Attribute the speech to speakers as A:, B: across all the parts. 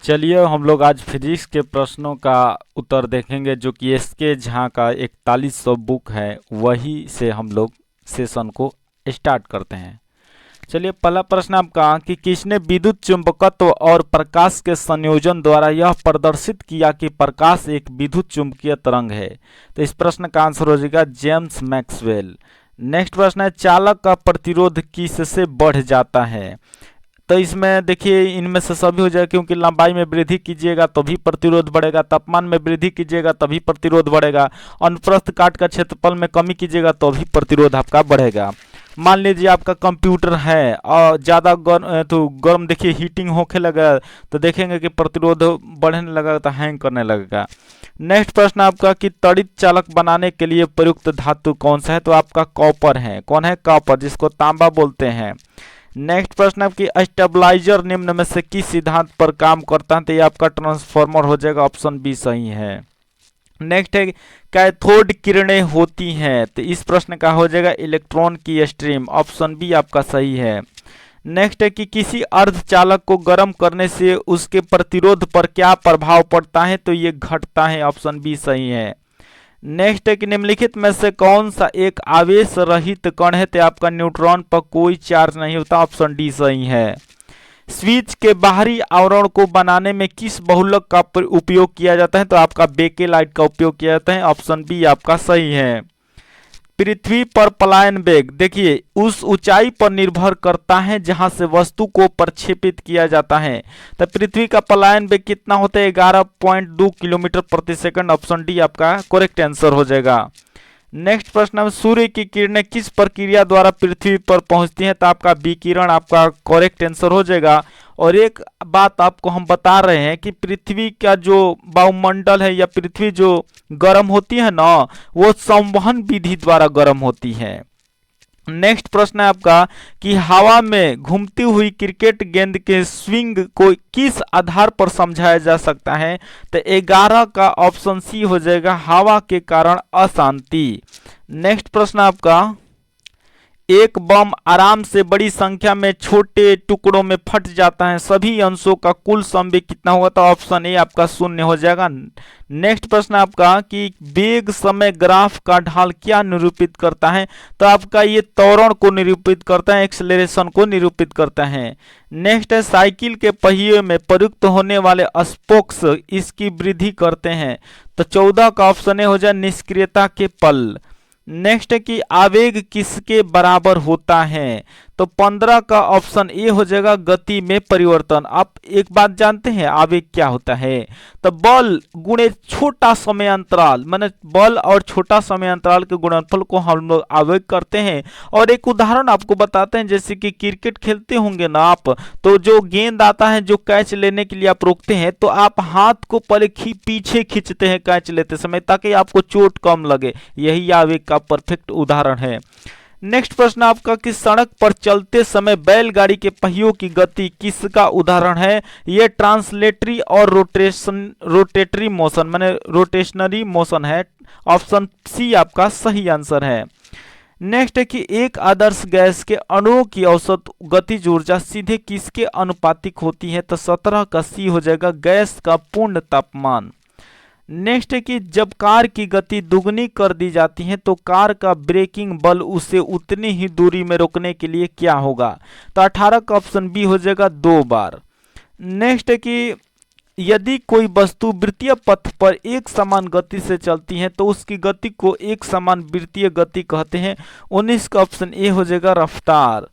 A: चलिए हम लोग आज फिजिक्स के प्रश्नों का उत्तर देखेंगे जो कि एसके झा का 4100 बुक है, वही से हम लोग सेशन को स्टार्ट करते हैं। चलिए पहला प्रश्न आपका कि किसने विद्युत चुंबकत्व और प्रकाश के संयोजन द्वारा यह प्रदर्शित किया कि प्रकाश एक विद्युत चुंबकीय तरंग है। तो इस प्रश्न का आंसर हो जाएगा जेम्स मैक्सवेल। नेक्स्ट प्रश्न है चालक का प्रतिरोध किससे बढ़ जाता है। तो इसमें देखिए इनमें से सभी हो जाएगा, क्योंकि लंबाई में वृद्धि कीजिएगा तो भी प्रतिरोध बढ़ेगा, तापमान में वृद्धि कीजिएगा तभी प्रतिरोध बढ़ेगा, अनुप्रस्थ काट का क्षेत्रफल में कमी कीजिएगा तो भी प्रतिरोध आपका बढ़ेगा। मान लीजिए आपका कंप्यूटर है और ज़्यादा गर्म देखिए हीटिंग होके लगा तो देखेंगे कि प्रतिरोध बढ़ने लगेगा तो हैंग करने लगेगा। नेक्स्ट प्रश्न आपका कि त्वरित चालक बनाने के लिए प्रयुक्त धातु कौन सा है। तो आपका कॉपर है। कौन है? कॉपर, जिसको तांबा बोलते हैं। नेक्स्ट प्रश्न आपकी स्टेबलाइजर निम्न में से किस सिद्धांत पर काम करता है। तो ये आपका ट्रांसफार्मर हो जाएगा, ऑप्शन बी सही है। नेक्स्ट है कैथोड किरणें होती हैं। तो इस प्रश्न का हो जाएगा इलेक्ट्रॉन की स्ट्रीम, ऑप्शन बी आपका सही है। नेक्स्ट है कि किसी अर्धचालक को गर्म करने से उसके प्रतिरोध पर क्या प्रभाव पड़ता है। तो ये घटता है, ऑप्शन बी सही है। नेक्स्ट है कि निम्नलिखित में से कौन सा एक आवेश रहित कण है। तो आपका न्यूट्रॉन पर कोई चार्ज नहीं होता, ऑप्शन डी सही है। स्विच के बाहरी आवरण को बनाने में किस बहुलक का उपयोग किया जाता है। तो आपका बेकेलाइट का उपयोग किया जाता है, ऑप्शन बी आपका सही है। पृथ्वी पर पलायन वेग देखिए उस ऊंचाई पर निर्भर करता है जहां से वस्तु को प्रक्षेपित किया जाता है। तो पृथ्वी का पलायन वेग कितना होता है? 11.2 किलोमीटर प्रति सेकंड, ऑप्शन डी आपका करेक्ट आंसर हो जाएगा। नेक्स्ट प्रश्न है सूर्य की किरणें किस प्रक्रिया द्वारा पृथ्वी पर पहुंचती हैं। तो आपका विकिरण आपका करेक्ट आंसर हो जाएगा। और एक बात आपको हम बता रहे हैं कि पृथ्वी का जो वायुमंडल है या पृथ्वी जो गर्म होती है ना, वो संवहन विधि द्वारा गर्म होती है। नेक्स्ट प्रश्न है आपका कि हवा में घूमती हुई क्रिकेट गेंद के स्विंग को किस आधार पर समझाया जा सकता है। तो 11 का ऑप्शन सी हो जाएगा, हवा के कारण अशांति। नेक्स्ट प्रश्न आपका एक बम आराम से बड़ी संख्या में छोटे टुकड़ों में फट जाता है, सभी अंशों का कुल संवेग कितना होगा। तो ऑप्शन ए आपका 0 हो जाएगा। नेक्स्ट प्रश्न आपका कि वेग समय ग्राफ का ढाल क्या निरूपित करता है। तो आपका ये त्वरण को निरूपित करता है, एक्सेलरेशन को निरूपित करता है। नेक्स्ट है साइकिल के पहिए में प्रयुक्त होने वाले स्पोक्स इसकी वृद्धि करते हैं। तो 14 का ऑप्शन ए हो जाए, निष्क्रियता के पल। नेक्स्ट है कि आवेग किसके बराबर होता है। तो 15 का ऑप्शन ए हो जाएगा, गति में परिवर्तन। आप एक बात जानते हैं आवेग क्या होता है। तो बल गुणे छोटा समय अंतराल, माने बल और छोटा समय अंतराल के गुणनफल को हम लोग आवेग करते हैं। और एक उदाहरण आपको बताते हैं, जैसे कि क्रिकेट खेलते होंगे ना आप, तो जो गेंद आता है जो कैच लेने के लिए आप रोकते हैं तो आप हाथ को पहले पीछे खींचते हैं कैच लेते समय, ताकि आपको चोट कम लगे। यही आवेग का परफेक्ट उदाहरण है। नेक्स्ट प्रश्न आपका कि सड़क पर चलते समय बैलगाड़ी के पहियों की गति किसका उदाहरण है। यह ट्रांसलेटरी और रोटेटरी मोशन माने रोटेशनरी मोशन है, ऑप्शन सी आपका सही आंसर है। नेक्स्ट है कि एक आदर्श गैस के अणुओं की औसत गतिज ऊर्जा सीधे किसके अनुपातिक होती है। तो 17 का सी हो जाएगा, गैस का पूर्ण तापमान। नेक्स्ट है कि जब कार की गति दुगनी कर दी जाती है तो कार का ब्रेकिंग बल उसे उतनी ही दूरी में रोकने के लिए क्या होगा। तो 18 का ऑप्शन बी हो जाएगा, 2 बार। नेक्स्ट है कि यदि कोई वस्तु वृत्तीय पथ पर एक समान गति से चलती है तो उसकी गति को एक समान वृत्तीय गति कहते हैं। 19 का ऑप्शन ए हो जाएगा, रफ्तार।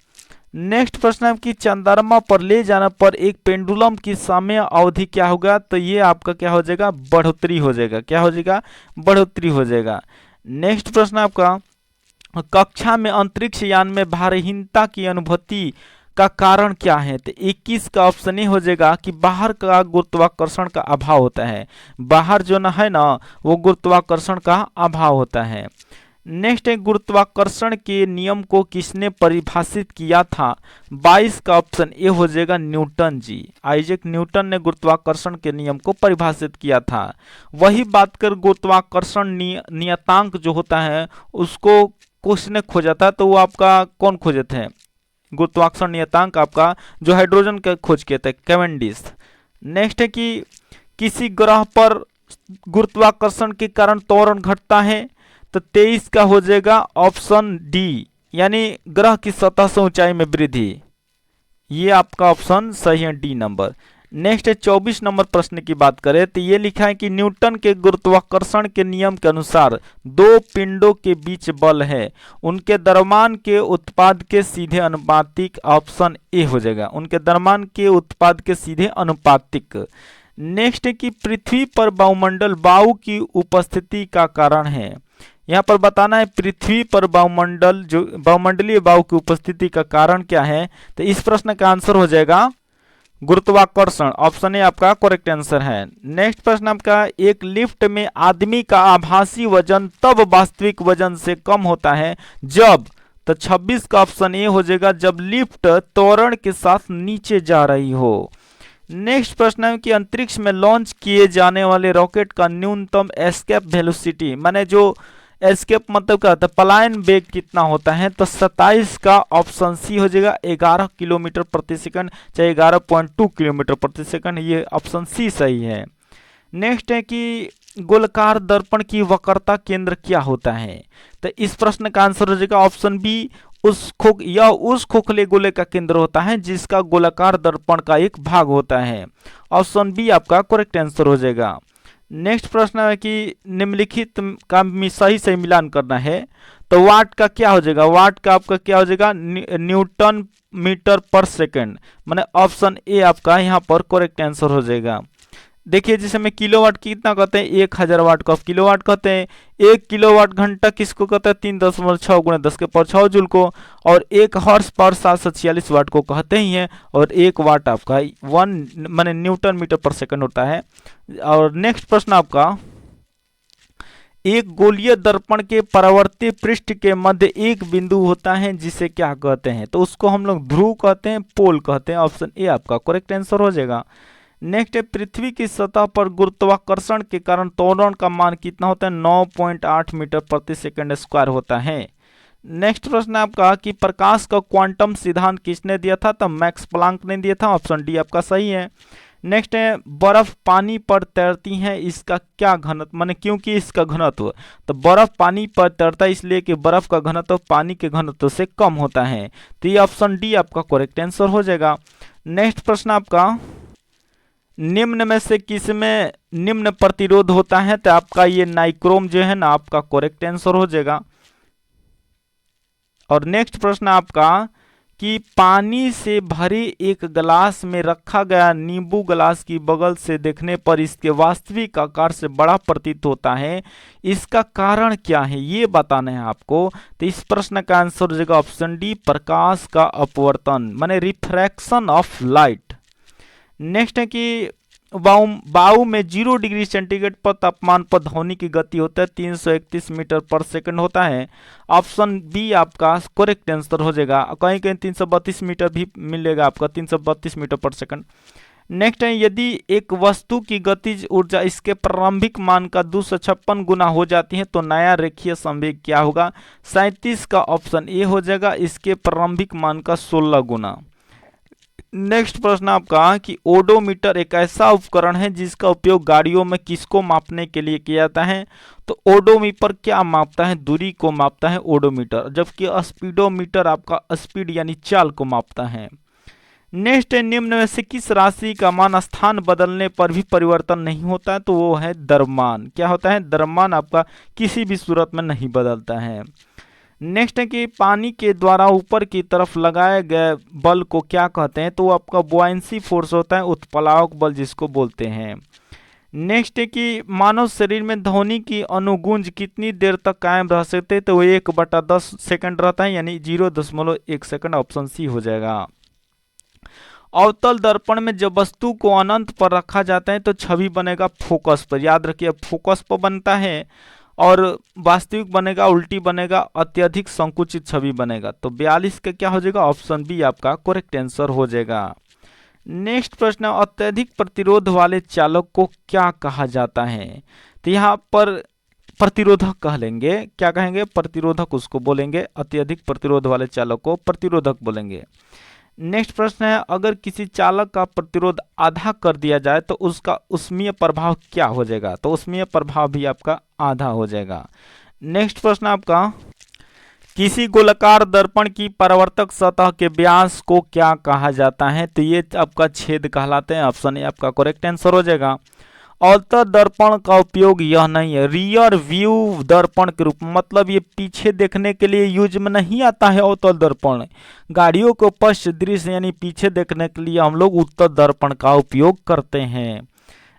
A: नेक्स्ट प्रश्न है कि चंद्रमा पर ले जाने पर एक पेंडुलम की समय अवधि क्या होगा। तो ये आपका क्या हो जाएगा, बढ़ोतरी हो जाएगा। क्या हो जाएगा, बढ़ोतरी हो जाएगा। नेक्स्ट प्रश्न आपका कक्षा में अंतरिक्ष यान में भारहीनता की अनुभूति का कारण क्या है। तो 21 का ऑप्शन ए हो जाएगा कि बाहर का गुरुत्वाकर्षण का अभाव होता है। बाहर जो ना है ना वो गुरुत्वाकर्षण का अभाव होता है। नेक्स्ट है गुरुत्वाकर्षण के नियम को किसने परिभाषित किया था। 22 का ऑप्शन ए हो जाएगा, न्यूटन जी। आइजैक न्यूटन ने गुरुत्वाकर्षण के नियम को परिभाषित किया था। वही बात कर गुरुत्वाकर्षण नियतांक जो होता है उसको किसने खोजा था। तो वो आपका कौन खोजे थे, गुरुत्वाकर्षण नियतांक आपका जो हाइड्रोजन का खोज किए थे, कैवेंडिश। नेक्स्ट है कि किसी ग्रह पर गुरुत्वाकर्षण के कारण त्वरण घटता है, तो 23 का हो जाएगा ऑप्शन डी, यानी ग्रह की सतह से ऊंचाई में वृद्धि। ये आपका ऑप्शन सही है, डी नंबर। नेक्स्ट है 24 नंबर प्रश्न की बात करें तो ये लिखा है कि न्यूटन के गुरुत्वाकर्षण के नियम के अनुसार दो पिंडों के बीच बल है, उनके द्रव्यमान के उत्पाद के सीधे अनुपातिक। ऑप्शन ए हो जाएगा, उनके द्रव्यमान के उत्पाद के सीधे अनुपातिक। नेक्स्ट है कि पृथ्वी पर वायुमंडल वायु की उपस्थिति का कारण है। यहाँ पर बताना है पृथ्वी पर वायुमंडल जो वायुमंडलीय वायु की उपस्थिति का कारण क्या है, तो इस प्रश्न का आंसर हो जाएगा गुरुत्वाकर्षण। ऑप्शन ए आपका करेक्ट आंसर है। नेक्स्ट प्रश्न आपका, एक लिफ्ट में आदमी का आभासी वजन तब वास्तविक वजन से कम होता है जब, तो 26 का ऑप्शन ए हो जाएगा, जब लिफ्ट त्वरण के साथ नीचे जा रही हो। नेक्स्ट प्रश्न है कि अंतरिक्ष में लॉन्च किए जाने वाले रॉकेट का न्यूनतम एस्केप वेलोसिटी, माने जो एस्केप मतलब क्या होता है, पलायन वेग कितना होता है, तो 27 का ऑप्शन सी हो जाएगा, 11 किलोमीटर प्रति सेकंड, चाहे 11.2 किलोमीटर प्रति सेकंड। ये ऑप्शन सी सही है। नेक्स्ट है कि गोलाकार दर्पण की वक्रता केंद्र क्या होता है, तो इस प्रश्न का आंसर हो जाएगा ऑप्शन बी, उस खोखले गोले का केंद्र होता है जिसका गोलाकार दर्पण का एक भाग होता है। ऑप्शन बी आपका करेक्ट आंसर हो जाएगा। नेक्स्ट प्रश्न है कि निम्नलिखित का सही मिलान करना है, तो वाट का क्या हो जाएगा, वाट का आपका क्या हो जाएगा, न्यूटन मीटर पर सेकंड, माने ऑप्शन ए आपका यहाँ पर करेक्ट आंसर हो जाएगा। देखिए जिसे में किलोवाट कितना कहते हैं, 1000 वाट को किलोवाट कहते हैं। 1 किलोवाट घंटा किसको कहते हैं, 3.6 गुणे 10 के पावर 6 जूल को, और 1 हॉर्स पावर 746 वाट को कहते ही हैं, और 1 वाट आपका 1 माने न्यूटन मीटर पर सेकंड होता है। और नेक्स्ट प्रश्न आपका, एक गोलीय दर्पण के परावर्ती पृष्ठ के मध्य एक बिंदु होता है जिसे क्या कहते हैं, तो उसको हम लोग ध्रुव कहते हैं, पोल कहते हैं। ऑप्शन ए आपका करेक्ट आंसर हो जाएगा। नेक्स्ट है पृथ्वी की सतह पर गुरुत्वाकर्षण के कारण त्वरण का मान कितना होता है, 9.8 मीटर प्रति सेकंड स्क्वायर होता है। नेक्स्ट प्रश्न आपका कि प्रकाश का क्वांटम सिद्धांत किसने दिया था, तो मैक्स प्लांक ने दिया था। ऑप्शन डी आपका सही है। नेक्स्ट है बर्फ पानी पर तैरती है, इसका क्या घनत्व, माने क्योंकि इसका घनत्व, तो बर्फ पानी पर तैरता है इसलिए कि बर्फ का घनत्व पानी के घनत्व से कम होता है, तो ये ऑप्शन डी आपका करेक्ट आंसर हो जाएगा। नेक्स्ट प्रश्न आपका, निम्न में से किसमें निम्न प्रतिरोध होता है, तो आपका ये नाइक्रोम जो है ना आपका करेक्ट आंसर हो जाएगा। और नेक्स्ट प्रश्न आपका कि पानी से भरे एक गिलास में रखा गया नींबू गिलास की बगल से देखने पर इसके वास्तविक आकार से बड़ा प्रतीत होता है, इसका कारण क्या है ये बताना है आपको, तो इस प्रश्न का आंसर हो जाएगा ऑप्शन डी, प्रकाश का अपवर्तन, माने रिफ्रैक्शन ऑफ लाइट। नेक्स्ट है कि वायु में 0 डिग्री सेंटीग्रेड पर तापमान पर ध्वनि की गति होता है 331 मीटर पर सेकंड होता है। ऑप्शन बी आपका करेक्ट आंसर हो जाएगा, कहीं कहीं 332 मीटर भी मिलेगा आपका, 332 मीटर पर सेकंड। नेक्स्ट है यदि एक वस्तु की गतिज ऊर्जा इसके प्रारंभिक मान का 256 गुना हो जाती है तो नया रेखीय संवेग क्या होगा, 37 का ऑप्शन ए हो जाएगा, इसके प्रारंभिक मान का 16 गुना। नेक्स्ट प्रश्न आपका कि ओडोमीटर एक ऐसा उपकरण है जिसका उपयोग गाड़ियों में किसको मापने के लिए किया जाता है, तो ओडोमीटर क्या मापता है, दूरी को मापता है ओडोमीटर, जबकि स्पीडोमीटर आपका स्पीड यानी चाल को मापता है। नेक्स्ट है निम्न में से किस राशि का मान स्थान बदलने पर भी परिवर्तन नहीं होता है, तो वो है द्रव्यमान। क्या होता है, द्रव्यमान आपका किसी भी सूरत में नहीं बदलता है। नेक्स्ट है कि पानी के द्वारा ऊपर की तरफ लगाए गए बल को क्या कहते हैं, तो वो आपका बुआंसी फोर्स होता है, उत्प्लावक बल जिसको बोलते हैं। नेक्स्ट है कि मानव शरीर में ध्वनि की अनुगूंज कितनी देर तक कायम रह सकते हैं, तो वो 1/10 सेकंड रहता है, यानी 0.1 सेकंड। ऑप्शन सी हो जाएगा। अवतल दर्पण में जब वस्तु को अनंत पर रखा जाता है तो छवि बनेगा फोकस पर, याद रखिए फोकस पर बनता है, और वास्तविक बनेगा उल्टी बनेगा, अत्यधिक संकुचित छवि बनेगा। तो 42 का क्या हो जाएगा, ऑप्शन बी आपका करेक्ट आंसर हो जाएगा। नेक्स्ट प्रश्न, अत्यधिक प्रतिरोध वाले चालक को क्या कहा जाता है, तो यहाँ पर प्रतिरोधक कह लेंगे, क्या कहेंगे, प्रतिरोधक उसको बोलेंगे, अत्यधिक प्रतिरोध वाले चालक को प्रतिरोधक बोलेंगे। नेक्स्ट प्रश्न है, अगर किसी चालक का प्रतिरोध आधा कर दिया जाए तो उसका ऊष्मीय प्रभाव क्या हो जाएगा? तो ऊष्मीय प्रभाव भी आपका आधा हो जाएगा। नेक्स्ट प्रश्न आपका, किसी गोलाकार दर्पण की परावर्तक सतह के व्यास को क्या कहा जाता है? तो ये आपका छेद कहलाते हैं। ऑप्शन ए आपका करेक्ट आंसर हो जाएगा। अवतल दर्पण का उपयोग यह नहीं है, रियर व्यू दर्पण के रूप में, मतलब ये पीछे देखने के लिए यूज में नहीं आता है अवतल दर्पण। गाड़ियों को पश्च दृश्य यानी पीछे देखने के लिए हम लोग उत्तल दर्पण का उपयोग करते हैं।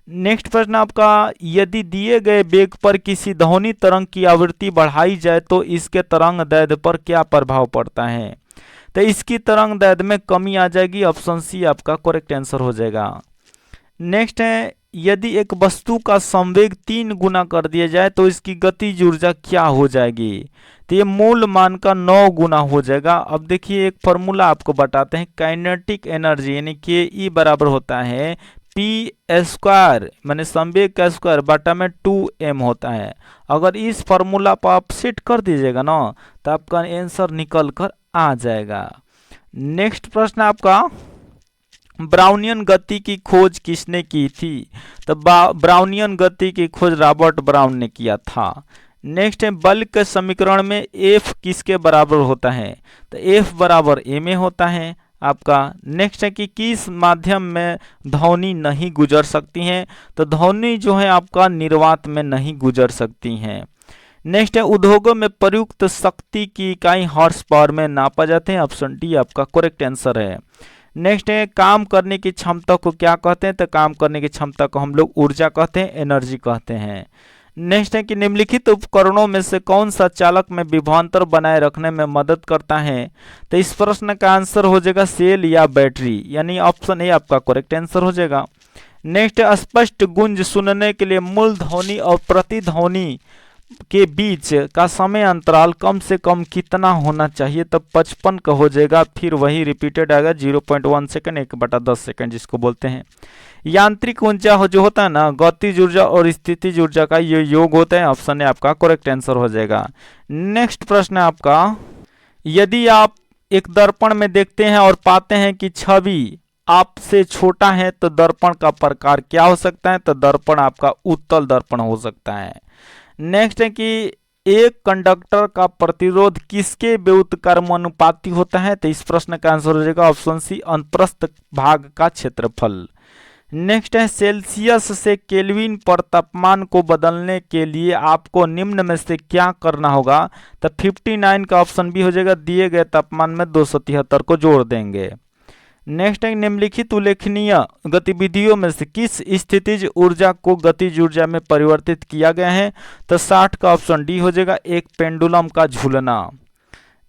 A: नेक्स्ट प्रश्न आपका, यदि दिए गए वेग पर किसी ध्वनि तरंग की आवृत्ति बढ़ाई जाए तो इसके तरंग दैर्ध्य पर क्या प्रभाव पड़ता है? तो इसकी तरंग दैर्ध्य में कमी आ जाएगी। ऑप्शन सी आपका करेक्ट आंसर हो जाएगा। नेक्स्ट है, यदि एक वस्तु का संवेग 3 गुना कर दिया जाए तो इसकी गतिज ऊर्जा क्या हो जाएगी? तो ये मूल मान का 9 गुना हो जाएगा। अब देखिए एक फॉर्मूला आपको बताते हैं, काइनेटिक एनर्जी यानी के ई बराबर होता है पी स्क्वायर माने संवेग का स्क्वायर बटा में 2m होता है। अगर इस फॉर्मूला पर आप सेट कर दीजिएगा ना तो आपका आंसर निकल कर आ जाएगा। नेक्स्ट प्रश्न आपका, ब्राउनियन गति की खोज किसने की थी? तो ब्राउनियन गति की खोज रॉबर्ट ब्राउन ने किया था। नेक्स्ट है, बल के समीकरण में F किसके बराबर होता है? तो F बराबर a में होता है आपका। नेक्स्ट है कि किस माध्यम में ध्वनि नहीं गुजर सकती हैं? तो ध्वनि जो है आपका निर्वात में नहीं गुजर सकती हैं। नेक्स्ट है, उद्योगों में प्रयुक्त शक्ति की इकाई हॉर्स पावर में नापा जाते हैं। ऑप्शन डी आपका करेक्ट आंसर है। नेक्स्ट है, काम करने की क्षमता को क्या कहते हैं? तो काम करने की क्षमता को हम लोग ऊर्जा कहते हैं, एनर्जी कहते हैं। नेक्स्ट है कि निम्नलिखित उपकरणों में से कौन सा चालक में विभवांतर बनाए रखने में मदद करता है? तो इस प्रश्न का आंसर हो जाएगा सेल या बैटरी, यानी ऑप्शन ए आपका करेक्ट आंसर हो जाएगा। नेक्स्ट है, स्पष्ट गूंज सुनने के लिए मूल ध्वनि और प्रतिध्वनि के बीच का समय अंतराल कम से कम कितना होना चाहिए? तब 55 का हो जाएगा। फिर वही रिपीटेड आएगा 0.1 सेकंड 1/10 सेकंड जिसको बोलते हैं। यांत्रिक ऊर्जा जो होता है ना, गतिज ऊर्जा और स्थितिज ऊर्जा का ये योग होता है। ऑप्शन है आपका करेक्ट आंसर हो जाएगा। नेक्स्ट प्रश्न है आपका, यदि आप एक दर्पण में देखते हैं और पाते हैं कि छवि आपसे छोटा है तो दर्पण का प्रकार क्या हो सकता है? तो दर्पण आपका उत्तल दर्पण हो सकता है। नेक्स्ट है कि एक कंडक्टर का प्रतिरोध किसके व्युत्क्रमानुपाती होता है? तो इस प्रश्न का आंसर हो जाएगा ऑप्शन सी, अनुप्रस्थ भाग का क्षेत्रफल। नेक्स्ट है, सेल्सियस से केल्विन पर तापमान को बदलने के लिए आपको निम्न में से क्या करना होगा? तो 59 का ऑप्शन भी हो जाएगा, दिए गए तापमान में 273 को जोड़ देंगे। नेक्स्ट है, निम्नलिखित उल्लेखनीय गतिविधियों में से किस स्थितिज ऊर्जा को गतिज ऊर्जा में परिवर्तित किया गया है? तो 60 का ऑप्शन डी हो जाएगा, एक पेंडुलम का झूलना।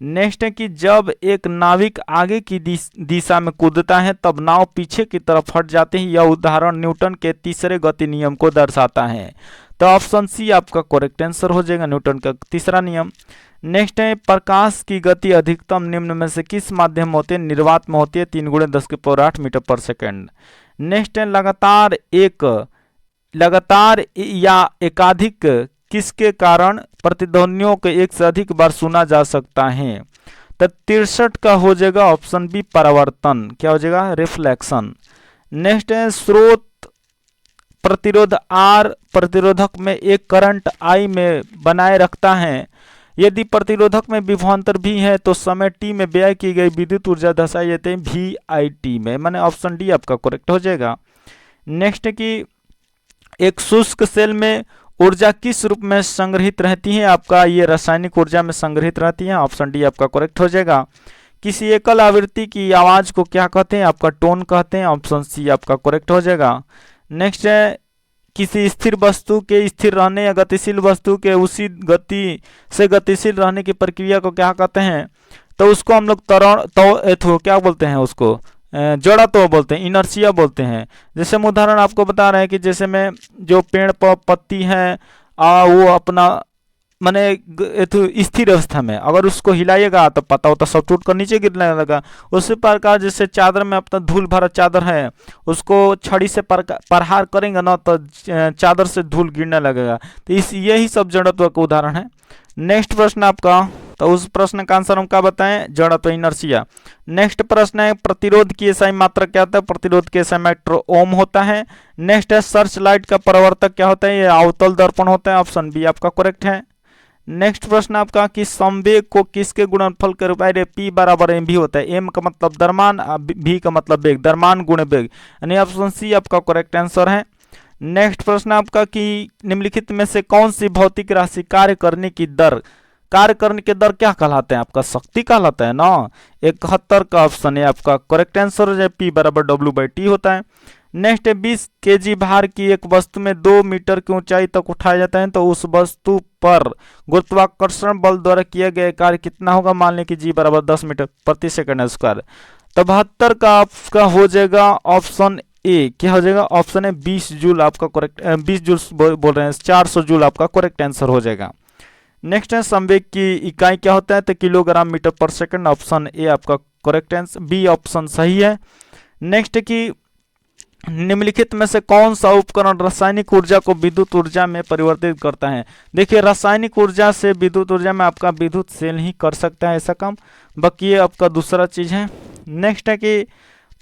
A: नेक्स्ट है कि जब एक नाविक आगे की दिशा में कूदता है तब नाव पीछे की तरफ हट जाती है। यह उदाहरण न्यूटन के तीसरे गति नियम को दर्शाता है। तो ऑप्शन सी आपका करेक्ट आंसर हो जाएगा, न्यूटन का तीसरा नियम। नेक्स्ट है, प्रकाश की गति अधिकतम निम्न में से किस माध्यम में होती है? निर्वात में होती है, 3 × 10⁸ मीटर पर सेकेंड। नेक्स्ट है, लगातार या एकाधिक किसके कारण प्रतिध्वनियों को एक से अधिक बार सुना जा सकता है? तो 63 का हो जाएगा ऑप्शन बी, परावर्तन। क्या हो जाएगा? रिफ्लेक्शन। नेक्स्ट है, स्रोत प्रतिरोध R प्रतिरोधक में एक करंट I में बनाए रखता है। यदि प्रतिरोधक में विभवांतर भी है तो समय t में व्यय की गई विद्युत ऊर्जा दर्शाई जाती है VIT में, माने ऑप्शन डी आपका करेक्ट हो जाएगा। नेक्स्ट है कि एक शुष्क सेल में ऊर्जा किस रूप में संग्रहित रहती है? आपका ये रासायनिक ऊर्जा में संग्रहित रहती है। ऑप्शन डी आपका करेक्ट हो जाएगा। किसी एकल आवृत्ति की आवाज को क्या कहते हैं? आपका टोन कहते हैं। ऑप्शन सी आपका करेक्ट हो जाएगा। नेक्स्ट है, किसी स्थिर वस्तु के स्थिर रहने या गतिशील वस्तु के उसी गति से गतिशील रहने की प्रक्रिया को क्या कहते हैं? तो उसको हम लोग क्या बोलते हैं? उसको जड़त्व बोलते हैं, इनर्शिया बोलते हैं। जैसे हम उदाहरण आपको बता रहे हैं कि जैसे में जो पेड़ पर पत्ती है वो अपना माने स्थिर अवस्था में अगर उसको हिलाइएगा तो पता होता सब टूट कर नीचे गिरने लगा। उसी प्रकार जैसे चादर में अपना धूल भरा चादर है, उसको छड़ी से प्रहार करेंगे ना तो चादर से धूल गिरने लगेगा। तो यही सब जड़त्व का उदाहरण है। नेक्स्ट प्रश्न आपका, तो उस प्रश्न का आंसर हम क्या बताएं, जड़त्व इनर्शिया। नेक्स्ट प्रश्न है प्रतिरोध की एसआई मात्रा क्या होता है, प्रतिरोध की एसआई मात्रा ओम होता है। नेक्स्ट है सर्च लाइट का परावर्तक क्या होता है, ये अवतल दर्पण होता है, ऑप्शन बी आपका करेक्ट है। नेक्स्ट प्रश्न आपका कि संवेग को किसके गुणनफल के रूप में पी बराबर एम भी होता है, एम का मतलब द्रव्यमान, भी का मतलब वेग, द्रव्यमान गुणे वेग, यानी ऑप्शन सी आपका करेक्ट आंसर है। नेक्स्ट प्रश्न आपका कि निम्नलिखित में से कौन सी भौतिक राशि कार्य करने की दर क्या कहलाते हैं, आपका शक्ति कहलाता है ना, 71 का ऑप्शन है आपका करेक्ट आंसर है, पी बराबर डब्ल्यू बाई टी होता है। नेक्स्ट है 20 केजी भार की एक वस्तु में 2 मीटर की ऊंचाई तक उठाया जाता है, तो उस वस्तु पर गुरुत्वाकर्षण बल द्वारा किया गया कार्य कितना होगा, मान लें कि जी बराबर 10 मीटर प्रति सेकंड स्क्वायर। तो 72 का आपका हो जाएगा ऑप्शन ए, क्या हो जाएगा, ऑप्शन है 20 जूल आपका करेक्ट, 20 जूल बोल रहे हैं, 400 जूल आपका करेक्ट आंसर हो जाएगा। नेक्स्ट है संवेग की इकाई क्या होता है, तो किलोग्राम मीटर पर सेकंड, ऑप्शन ए आपका करेक्ट आंसर, बी ऑप्शन सही है। नेक्स्ट की निम्नलिखित में से कौन सा उपकरण रासायनिक ऊर्जा को विद्युत ऊर्जा में परिवर्तित करता है। देखिए रासायनिक ऊर्जा से विद्युत ऊर्जा में आपका विद्युत सेल ही कर सकता है ऐसा काम, बाकी ये आपका दूसरा चीज है। नेक्स्ट है कि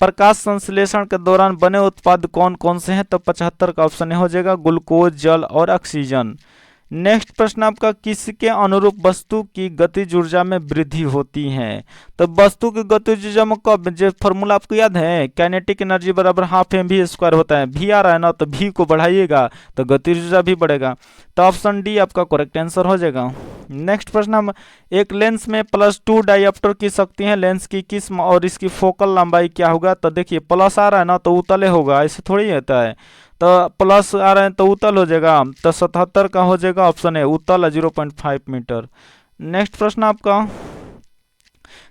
A: प्रकाश संश्लेषण के दौरान बने उत्पाद कौन कौन से हैं, तो 75 का ऑप्शन हो जाएगा ग्लूकोज, जल और ऑक्सीजन। नेक्स्ट प्रश्न आपका किसके अनुरूप वस्तु की गतिज ऊर्जा में वृद्धि होती है, तो वस्तु की गतिज ऊर्जा में कब, जो फॉर्मूला आपको याद है, काइनेटिक एनर्जी बराबर हाफ एम वी स्क्वायर होता है, भी आ रहा है ना, तो भी को बढ़ाइएगा तो गतिज ऊर्जा भी बढ़ेगा, तो ऑप्शन डी आपका करेक्ट आंसर हो जाएगा। नेक्स्ट प्रश्न हम एक लेंस में +2 डायोप्टर की शक्ति है, लेंस की किस्म और इसकी फोकल लंबाई क्या होगा, तो देखिए प्लस आ रहा है ना तो उतले होगा, ऐसे थोड़ी होता है, तो प्लस आ रहा है तो उत्तल हो जाएगा, तो 77 का हो जाएगा ऑप्शन है उत्तल 0.5 मीटर। नेक्स्ट प्रश्न आपका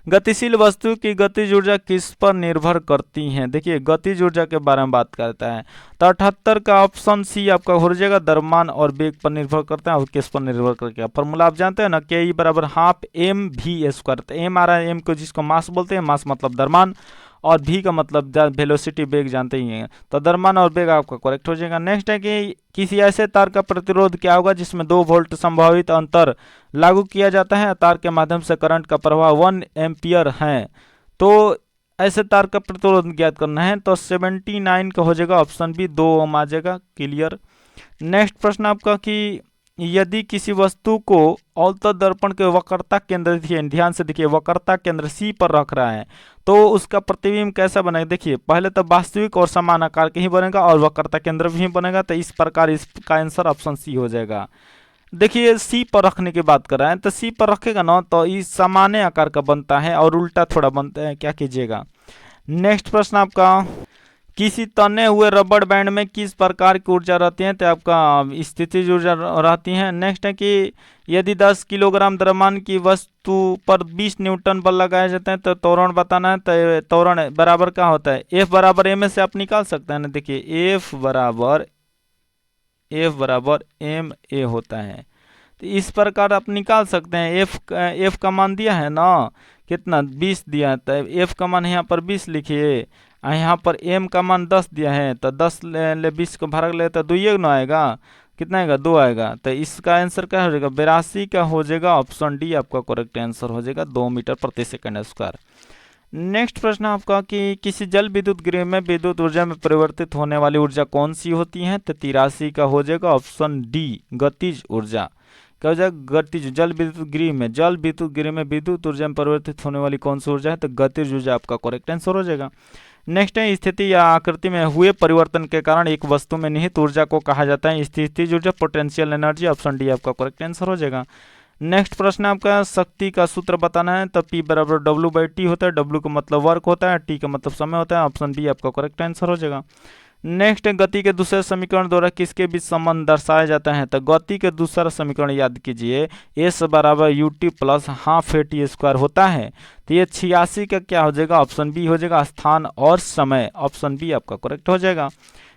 A: गतिशील वस्तु की गतिज ऊर्जा किस पर निर्भर करती है, देखिए गतिज ऊर्जा के बारे में बात करता है, तो 78 का ऑप्शन सी आपका हो जाएगा द्रव्यमान और वेग पर निर्भर करता है, और किस पर निर्भर करके फॉर्मूला आप जानते हैं ना, के ई बराबर हाफ एम वी स्क्वायर, तो एम आ रहा है, एम को जिसको मास बोलते हैं, मास मतलब द्रव्यमान, और भी का मतलब वेलोसिटी वेग जानते ही हैं, तो द्रव्यमान और वेग आपका करेक्ट हो जाएगा। नेक्स्ट है कि किसी ऐसे तार का प्रतिरोध क्या होगा जिसमें 2 वोल्ट संभावित अंतर लागू किया जाता है, तार के माध्यम से करंट का प्रवाह 1 एम्पियर है, तो ऐसे तार का प्रतिरोध ज्ञात करना है, तो 79 का हो जाएगा ऑप्शन बी 2 ओम आ जाएगा, क्लियर। नेक्स्ट प्रश्न आपका कि यदि किसी वस्तु को अवतल दर्पण के वक्रता केंद्र, देखिए ध्यान से देखिए वक्रता केंद्र सी पर रख रहा है, तो उसका प्रतिबिंब कैसा बनेगा, देखिए पहले तो वास्तविक और समान आकार के ही बनेगा और वक्रता केंद्र भी बनेगा, तो इस प्रकार इसका आंसर ऑप्शन सी हो जाएगा। देखिए सी पर रखने की बात कर रहे हैं, तो सी पर रखेगा ना तो इस सामान्य आकार का बनता है और उल्टा थोड़ा बनता है, क्या कीजिएगा। नेक्स्ट प्रश्न आपका किसी तने हुए रबड़ बैंड में किस प्रकार की ऊर्जा रहती है, तो आपका स्थितिज ऊर्जा रहती है। नेक्स्ट है कि यदि 10 किलोग्राम द्रव्यमान की वस्तु पर 20 न्यूटन बल लगाए जाते हैं, तो त्वरण बताना है, तो त्वरण बराबर क्या होता है, एफ बराबर एम से आप निकाल सकते हैं ना, देखिए एफ बराबर एम ए होता है, तो इस प्रकार आप निकाल सकते हैं। एफ का मान दिया है ना कितना, 20 दिया है, तो एफ का मान यहाँ पर 20 लिखिए, यहाँ पर एम का मान 10 दिया है, तो 10 ले 20 को भाग ले तो 2 न आएगा, कितना आएगा 2 आएगा, तो इसका आंसर क्या हो जाएगा 82 का हो जाएगा, ऑप्शन डी आपका करेक्ट आंसर हो जाएगा 2 मीटर प्रति सेकंड स्क्वायर। नेक्स्ट प्रश्न आपका कि किसी जल विद्युत गृह में विद्युत ऊर्जा में परिवर्तित होने वाली ऊर्जा कौन सी होती है, तो 83 का हो जाएगा ऑप्शन डी गतिज ऊर्जा। क्या हो जाएगा गतिज, जल विद्युत गृह में विद्युत ऊर्जा में परिवर्तित होने वाली कौन सी ऊर्जा है, तो गतिज ऊर्जा आपका करेक्ट आंसर हो जाएगा। नेक्स्ट है स्थिति या आकृति में हुए परिवर्तन के कारण एक वस्तु में निहित ऊर्जा को कहा जाता है स्थितिज ऊर्जा, पोटेंशियल एनर्जी, ऑप्शन डी आपका करेक्ट आंसर हो जाएगा। नेक्स्ट प्रश्न आपका शक्ति का सूत्र बताना है, तो P बराबर डब्ल्यू बाई टी होता है, डब्ल्यू का मतलब वर्क होता है, टी का मतलब समय होता है, ऑप्शन बी आपका करेक्ट आंसर हो जाएगा। नेक्स्ट गति के दूसरे समीकरण द्वारा किसके बीच संबंध दर्शाया जाता है, तो गति के दूसरा समीकरण याद कीजिए, एस बराबर U T plus half A T square होता है, तो ये 86 का क्या हो जाएगा, ऑप्शन बी हो जाएगा स्थान और समय, ऑप्शन बी आपका करेक्ट हो जाएगा।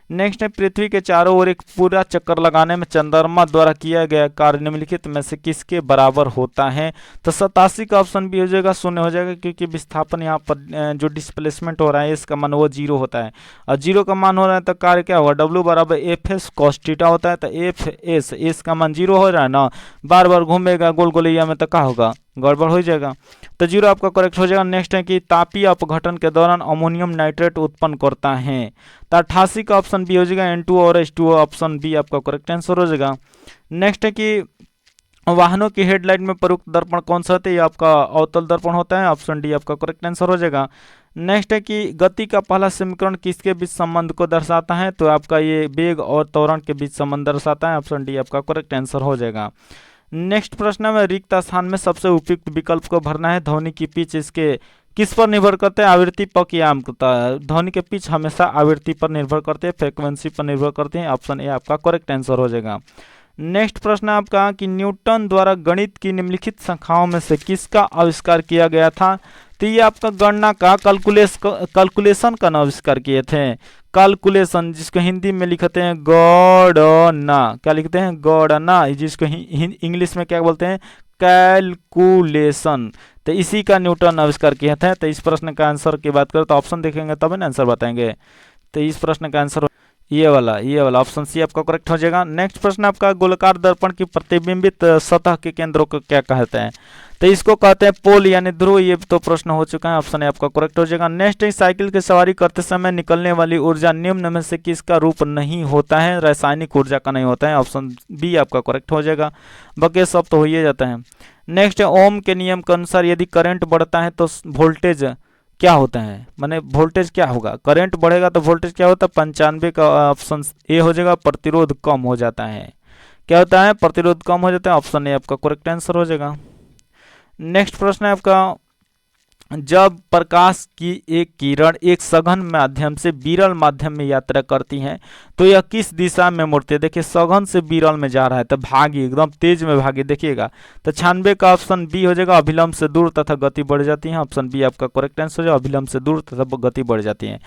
A: नेक्स्ट है पृथ्वी के चारों ओर एक पूरा चक्कर लगाने में चंद्रमा द्वारा किया गया कार्य निम्नलिखित में से किसके बराबर होता है, तो 87 का ऑप्शन भी हो जाएगा, शून्य हो जाएगा, क्योंकि विस्थापन यहाँ पर जो डिस्प्लेसमेंट हो रहा है इसका मान वो 0 होता है, और 0 का मान हो रहा है तो कार्य क्या होगा, डब्ल्यू बराबर एफ एस कॉस थीटा होता है, तो एफ एस का मान 0 हो रहा है ना, बार बार घूमेगा गोल गोलैया में तो क्या होगा गड़बड़ हो जाएगा, तो 0 आपका करेक्ट हो जाएगा। नेक्स्ट है कि तापीय अपघटन के दौरान अमोनियम नाइट्रेट उत्पन्न करता है, तो 88 का ऑप्शन बी हो जाएगा N2 और H2O, ऑप्शन बी आपका करेक्ट आंसर हो जाएगा। नेक्स्ट है कि वाहनों की हेडलाइट में प्रयुक्त दर्पण कौन सा होता है, ये आपका अवतल दर्पण होता है, ऑप्शन डी आपका करेक्ट आंसर हो जाएगा। नेक्स्ट है कि गति का पहला समीकरण किसके बीच संबंध को दर्शाता है, तो आपका ये वेग और त्वरण के बीच संबंध दर्शाता है, ऑप्शन डी आपका करेक्ट आंसर हो जाएगा। नेक्स्ट प्रश्न में रिक्त स्थान में सबसे उपयुक्त विकल्प को भरना है। ध्वनि की पिच इसके किस पर निर्भर करते हैं, आवृत्ति पक या आमकता। ध्वनि के पिच हमेशा आवृत्ति पर निर्भर करते हैं, फ्रिक्वेंसी पर निर्भर करते हैं, ऑप्शन ए आपका करेक्ट आंसर हो जाएगा। नेक्स्ट प्रश्न आपका कि न्यूटन द्वारा गणित की निम्नलिखित शाखाओं में से किसका आविष्कार किया गया था, तो ये आपका गणना का कैलकुलेशन का आविष्कार किए थे। कैलकुलेशन जिसको हिंदी में लिखते हैं गणना, क्या लिखते हैं गणना, जिसको इंग्लिश में क्या बोलते हैं कैलकुलेशन, तो इसी का न्यूटन आविष्कार किया था। तो इस प्रश्न का आंसर की बात करें तो ऑप्शन देखेंगे तब ना आंसर बताएंगे, तो इस प्रश्न का आंसर ये वाला ऑप्शन सी आपका करेक्ट हो जाएगा। नेक्स्ट प्रश्न आपका गोलाकार दर्पण की प्रतिबिंबित सतह के केंद्रों को क्या कहते हैं, तो इसको कहते हैं पोल यानी ध्रुव, ये तो प्रश्न हो चुका है, ऑप्शन ए आपका करेक्ट हो जाएगा। नेक्स्ट साइकिल की सवारी करते समय निकलने वाली ऊर्जा निम्न में से किसका रूप नहीं होता है, रासायनिक ऊर्जा का नहीं होता है, ऑप्शन बी आपका करेक्ट हो जाएगा, बाकी सब तो हो ही जाता है। नेक्स्ट है ओम के नियम के अनुसार यदि करंट बढ़ता है तो वोल्टेज क्या होता है, माने वोल्टेज क्या होगा, करंट बढ़ेगा तो वोल्टेज क्या होता है, 95 का ऑप्शन ए हो जाएगा, प्रतिरोध कम हो जाता है, क्या होता है प्रतिरोध कम हो जाता है, ऑप्शन ए आपका करेक्ट आंसर हो जाएगा। नेक्स्ट प्रश्न है आपका जब प्रकाश की एक किरण एक सघन माध्यम से विरल माध्यम में यात्रा करती है तो यह किस दिशा में मुड़ती है, देखिए सघन से विरल में जा रहा है तो भागी एकदम तेज में भागी, देखिएगा तो 96 का ऑप्शन बी हो जाएगा, अभिलंब से दूर तथा गति बढ़ जाती है, ऑप्शन बी आपका करेक्ट आंसर हो जाएगा, अभिलंब से दूर तथा गति बढ़ जाती है।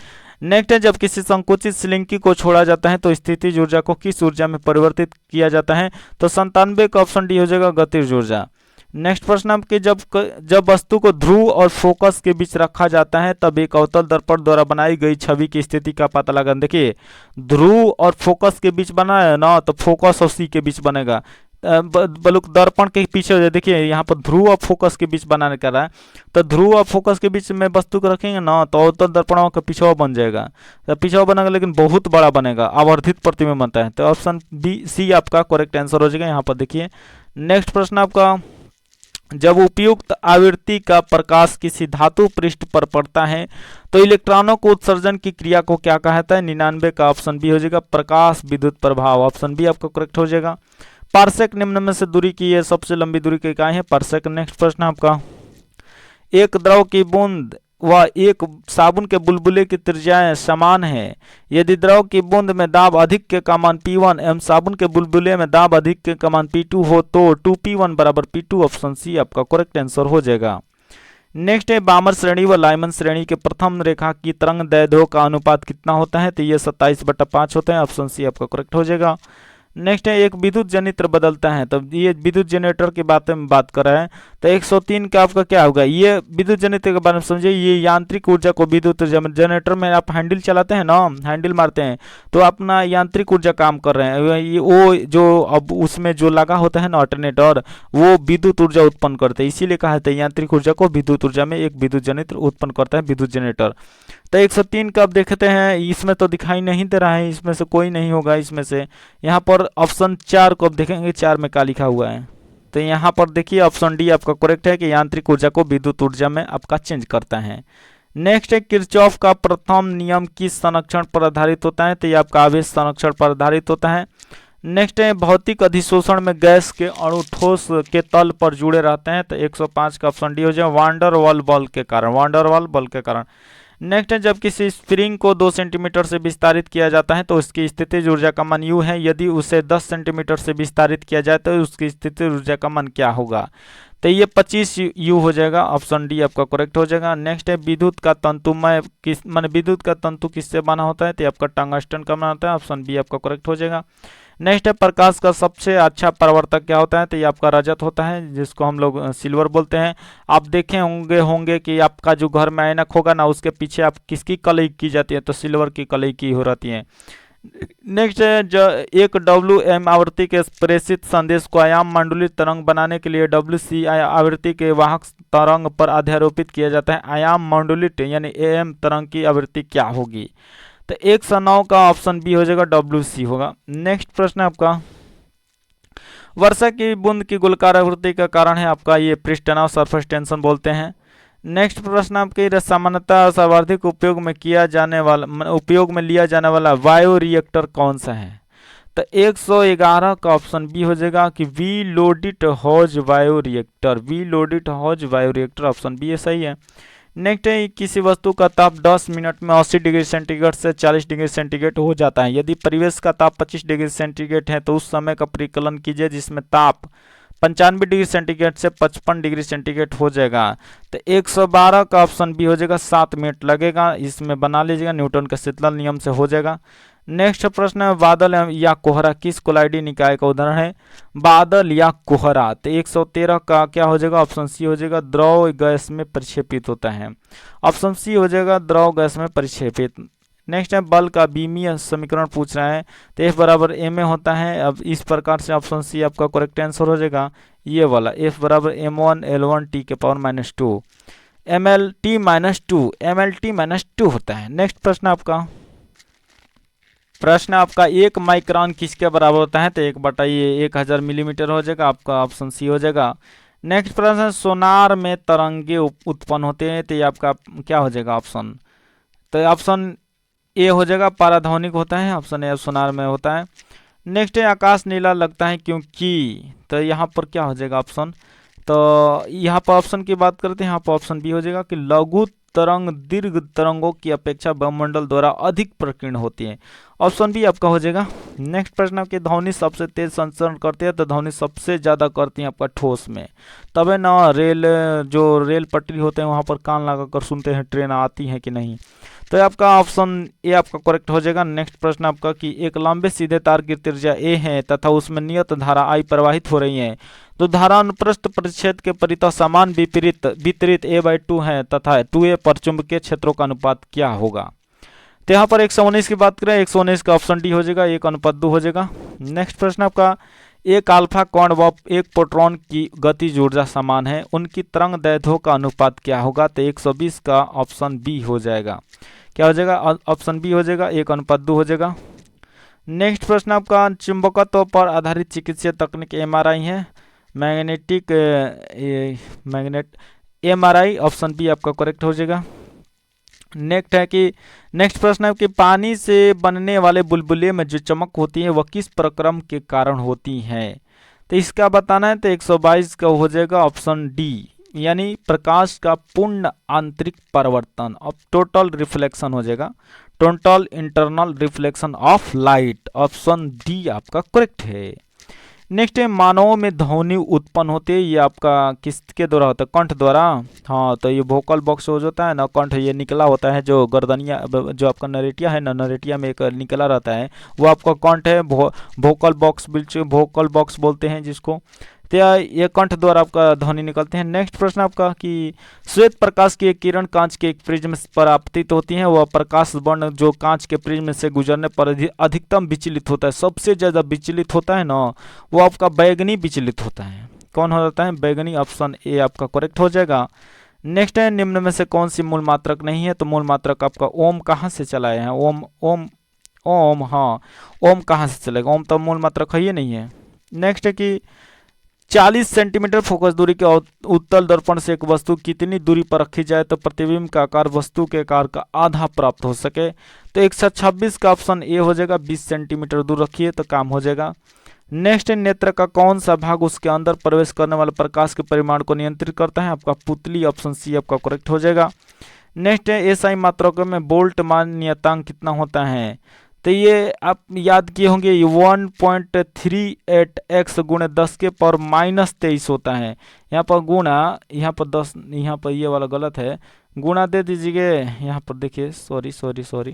A: नेक्स्ट है जब किसी संकुचित सिलिंकी को छोड़ा जाता है तो स्थितिज ऊर्जा को किस ऊर्जा में परिवर्तित किया जाता है, तो 97 का ऑप्शन डी हो जाएगा, गतिज ऊर्जा। नेक्स्ट प्रश्न आपके जब वस्तु को ध्रुव और फोकस के बीच रखा जाता है तब एक अवतल दर्पण द्वारा बनाई गई छवि की स्थिति का पता लगा, देखिए ध्रुव और फोकस के बीच बना है ना, तो फोकस और सी के बीच बनेगा, बलुक दर्पण के पीछे देखिए यहाँ पर ध्रुव और फोकस के बीच बनाने का रहा है, तो ध्रुव और फोकस के बीच में वस्तु को रखेंगे ना तो अवतल दर्पणों का पीछा बन जाएगा, तो पीछा बनेगा लेकिन बहुत बड़ा बनेगा, आवर्धित प्रतिबिंब बनता है, तो ऑप्शन बी सी आपका करेक्ट आंसर हो जाएगा। यहाँ पर देखिए नेक्स्ट प्रश्न आपका जब उपयुक्त आवृत्ति का प्रकाश किसी धातु पृष्ठ पर पड़ता है तो इलेक्ट्रॉनों को उत्सर्जन की क्रिया को क्या कहता है, 99 का ऑप्शन बी हो जाएगा, प्रकाश विद्युत प्रभाव, ऑप्शन बी आपका करेक्ट हो जाएगा। पारसेक निम्न में से दूरी की है सबसे लंबी दूरी की इकाई है पारसेक। नेक्स्ट प्रश्न आपका एक द्रव की बूंद व एक साबुन के बुलबुले की त्रिज्याएं समान है, यदि द्रव की बूंद में दाब अधिक के का मान P1 एवं साबुन के बुलबुले में दाब अधिक के का मान P2 हो तो 2P1 बराबर P2, ऑप्शन सी आपका करेक्ट आंसर हो जाएगा। नेक्स्ट है बामर श्रेणी व लाइमन श्रेणी के प्रथम रेखा की तरंग दैर्ध्य का अनुपात कितना होता है, तो ये 27/5 होता है, ऑप्शन सी आपका करेक्ट हो जाएगा। नेक्स्ट है एक विद्युत जनित्र बदलता है, तो ये विद्युत जनरेटर के बारे में बात कर रहे हैं, तो 103 का आपका क्या होगा, ये विद्युत जनित्र के बारे में समझिए, ये यांत्रिक ऊर्जा को विद्युत जनरेटर में आप हैंडल चलाते हैं ना, हैंडल मारते हैं तो अपना यांत्रिक ऊर्जा काम कर रहे हैं, ये वो जो अब उसमें जो लगा होता है ना अल्टरनेटर वो विद्युत ऊर्जा उत्पन्न करते हैं, इसीलिए कहा जाता है यांत्रिक ऊर्जा को विद्युत ऊर्जा में एक विद्युत जनित्र उत्पन्न करता है विद्युत जनरेटर। तो 103 का आप देखते हैं इसमें तो दिखाई नहीं दे रहा है, इसमें से कोई नहीं होगा, इसमें से यहाँ पर ऑप्शन 4 को आप देखेंगे 4 में क्या लिखा हुआ है, तो यहाँ पर देखिए ऑप्शन डी आपका करेक्ट है कि यांत्रिक ऊर्जा को विद्युत ऊर्जा में आपका चेंज करता है। नेक्स्ट है किरचॉफ का प्रथम नियम किस संरक्षण पर आधारित होता है, तो ये आपका आवेश संरक्षण पर आधारित होता है। नेक्स्ट है भौतिक अधिशोषण में गैस के अणु ठोस के तल पर जुड़े रहते हैं, तो 105 का ऑप्शन डी हो जाए, वांडर वाल बल के कारण, वांडर वाल बल के कारण। नेक्स्ट है जब किसी स्प्रिंग को 2 सेंटीमीटर से विस्तारित किया जाता है तो उसकी स्थितिज ऊर्जा का मान यू है, यदि उसे 10 सेंटीमीटर से विस्तारित किया जाए तो उसकी स्थितिज ऊर्जा का मान क्या होगा, तो ये 25 यू हो जाएगा, ऑप्शन डी आपका करेक्ट हो जाएगा। नेक्स्ट है विद्युत का तंतुमय किस माने विद्युत का तंतु किससे बना होता है, तो आपका टंगस्टन का बना होता है, ऑप्शन बी आपका करेक्ट हो जाएगा। नेक्स्ट है प्रकाश का सबसे अच्छा परावर्तक क्या होता है, तो ये आपका रजत होता है जिसको हम लोग सिल्वर बोलते हैं। आप देखे होंगे कि आपका जो घर में ऐनक होगा ना उसके पीछे आप किसकी कलई की जाती है, तो सिल्वर की कलई की हो रहती है। नेक्स्ट है एक WM आवृत्ति के प्रेषित संदेश को आयाम मंडलित तरंग बनाने के लिए WC आवृत्ति के वाहक तरंग पर अध्यारोपित किया जाता है। आयाम मंडलित यानी AM तरंग की आवृत्ति क्या होगी? तो 109 का ऑप्शन बी हो जाएगा, WC होगा। नेक्स्ट प्रश्न है आपका, वर्षा की बूंद की गोलाकार आवृत्ति का कारण है आपका ये पृष्ठ तनाव, सरफेस टेंशन बोलते हैं। नेक्स्ट प्रश्न आपके सामान्यतः सर्वाधिक उपयोग में लिया जाने वाला बायो रिएक्टर कौन सा है? तो 111 का ऑप्शन बी हो जाएगा कि we loaded hose bioreactor. We loaded hose bioreactor option B सही है। नेक्स्ट है, किसी वस्तु का ताप 10 मिनट में 80 डिग्री सेंटीग्रेड से 40 डिग्री सेंटीग्रेड हो जाता है। यदि परिवेश का ताप 25 डिग्री सेंटीग्रेड है तो उस समय का परिकलन कीजिए जिसमें ताप 95 डिग्री सेंटीग्रेड से 55 डिग्री सेंटीग्रेड हो जाएगा। तो 112 का ऑप्शन बी हो जाएगा, 7 मिनट लगेगा। इसमें बना लीजिएगा, न्यूटन के शीतलन नियम से हो जाएगा। नेक्स्ट प्रश्न है, बादल या कोहरा किस कोलाइडी निकाय का उदाहरण है? बादल या कोहरा। तो 113 का क्या हो जाएगा? ऑप्शन सी हो जाएगा, द्रव गैस में परिक्षेपित होता है। ऑप्शन सी हो जाएगा, द्रव गैस में परिक्षेपित। नेक्स्ट है, बल का बीमीय समीकरण पूछ रहा है, तो F बराबर ma होता है। अब इस प्रकार से ऑप्शन सी आपका करेक्ट आंसर हो जाएगा, ये वाला F बराबर m1 L1 t के पावर -2 mlt-2 होता है। नेक्स्ट प्रश्न आपका 1 माइक्रोन किसके बराबर होता है? तो 1/1000 मिलीमीटर हो जाएगा, आपका ऑप्शन सी हो जाएगा। नेक्स्ट प्रश्न है, सोनार में तरंगे उत्पन्न होते हैं, तो ये आपका क्या हो जाएगा ऑप्शन? तो ऑप्शन ए हो जाएगा, पाराध्वनिक होता है। ऑप्शन ए सोनार में होता है। नेक्स्ट है, आकाश नीला लगता है क्योंकि। तो यहाँ पर क्या हो जाएगा ऑप्शन? तो यहाँ पर ऑप्शन की बात करते हैं, यहाँ पर ऑप्शन बी हो जाएगा कि लघु तरंग दीर्घ तरंगों की अपेक्षा वायुमंडल द्वारा अधिक प्रकीर्ण होती है। ऑप्शन बी आपका हो जाएगा। नेक्स्ट प्रश्न आपके, ध्वनि सबसे तेज संचरण करते हैं, तो ध्वनि सबसे ज़्यादा करती है आपका ठोस में। तबे ना रेल पटरी होते हैं वहाँ पर कान लगाकर सुनते हैं ट्रेन आती है कि नहीं। तो आपका ऑप्शन ए आपका करेक्ट हो जाएगा। नेक्स्ट प्रश्न आपका कि एक लंबे सीधे तार की त्रिज्या ए है तथा उसमें नियत धारा I प्रवाहित हो रही है, तो धारा अनुप्रस्थ परिच्छेद के परितः समान वितरित A/2 है तथा 2A पर चुंबकीय क्षेत्रों का अनुपात क्या होगा? तो यहाँ पर 119 की बात करें, 119 का ऑप्शन डी हो जाएगा, 1:2 हो जाएगा। नेक्स्ट प्रश्न आपका, एक अल्फा कण व एक प्रोटॉन की गतिज ऊर्जा समान है, उनकी तरंग दैर्ध्य का अनुपात क्या होगा? तो 120 का ऑप्शन बी हो जाएगा। क्या हो जाएगा? ऑप्शन बी हो जाएगा, 1:2 हो जाएगा। नेक्स्ट प्रश्न आपका, चुंबकत्व पर आधारित चिकित्सीय तकनीक MRI है, मैग्नेट MRI। ऑप्शन बी आपका करेक्ट हो जाएगा। नेक्स्ट प्रश्न है कि पानी से बनने वाले बुलबुले में जो चमक होती है वह किस प्रक्रम के कारण होती है? तो इसका बताना है, तो 122 का हो जाएगा ऑप्शन डी, यानी प्रकाश का पूर्ण आंतरिक परावर्तन। अब टोटल रिफ्लेक्शन हो जाएगा, total internal reflection of light. Option D आपका करेक्ट है। नेक्स्ट है, मानवों में ध्वनि उत्पन्न होती है, ये आपका किसके द्वारा होता है? कंठ द्वारा। हाँ, तो ये वोकल बॉक्स हो जाता है ना, कंठ ये निकला होता है, जो गर्दनिया जो आपका नरेटिया है ना, नरेटिया में एक निकला रहता है, वो आपका कंठ है। वोकल बॉक्स बोलते हैं जिसको। तो ये कंठ द्वारा आपका ध्वनि निकलते हैं। नेक्स्ट प्रश्न आपका कि श्वेत प्रकाश की एक किरण कांच के एक प्रिज्म पर आपतित होती है, वह प्रकाश वर्ण जो कांच के प्रिज्म से गुजरने पर अधिकतम विचलित होता है, सबसे ज़्यादा विचलित होता है ना, वो आपका बैगनी विचलित होता है। कौन हो जाता है? बैगनी। ऑप्शन ए आपका करेक्ट हो जाएगा। नेक्स्ट है, निम्न में से कौन सी मूल मात्रक नहीं है? तो मूल मात्रक आपका ओम कहाँ से चलाए हैं? ओम हाँ, ओम कहाँ से चलेगा? ओम तो मूल मात्रक है ही नहीं है। नेक्स्ट है कि 40 सेंटीमीटर फोकस दूरी के उत्तल दर्पण से एक वस्तु कितनी दूरी पर रखी जाए तो प्रतिबिंब का आकार वस्तु के आकार का आधा प्राप्त हो सके? तो 126 का ऑप्शन ए हो जाएगा, 20 सेंटीमीटर दूर रखिए तो काम हो जाएगा। नेक्स्ट, नेत्र का कौन सा भाग उसके अंदर प्रवेश करने वाले प्रकाश के परिमाण को नियंत्रित करता है? आपका पुतली। ऑप्शन सी आपका करेक्ट हो जाएगा। नेक्स्ट है, एसआई मात्रकों में बोल्ट मान नियतांक कितना होता है? तो ये आप याद किए होंगे, ये 1.38x गुणे 10 के पावर -23 होता है। यहाँ पर गुणा, यहाँ पर 10, यहाँ पर ये वाला गलत है, गुणा दे दीजिए। यहाँ पर देखिए, सॉरी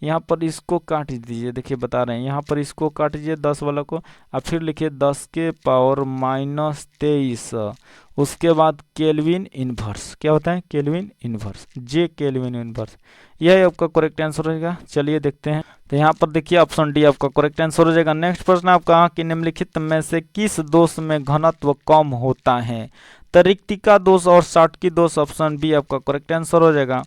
A: यहाँ पर इसको काट दीजिए, देखिए बता रहे हैं, यहाँ पर इसको काट दीजिए 10 वाला को, अब फिर लिखिए 10 के पावर -23, उसके बाद केल्विन इनवर्स, क्या होता है केल्विन इनवर्स, जे केल्विन इनवर्स, यह आपका करेक्ट आंसर हो जाएगा। चलिए देखते हैं, तो यहाँ पर देखिए ऑप्शन डी आपका करेक्ट आंसर हो जाएगा। नेक्स्ट प्रश्न आपका कि निम्नलिखित में से किस दोष में घनत्व कम होता है? तो रिक्तिका दोष और साटकी दोष, ऑप्शन बी आपका करेक्ट आंसर हो जाएगा।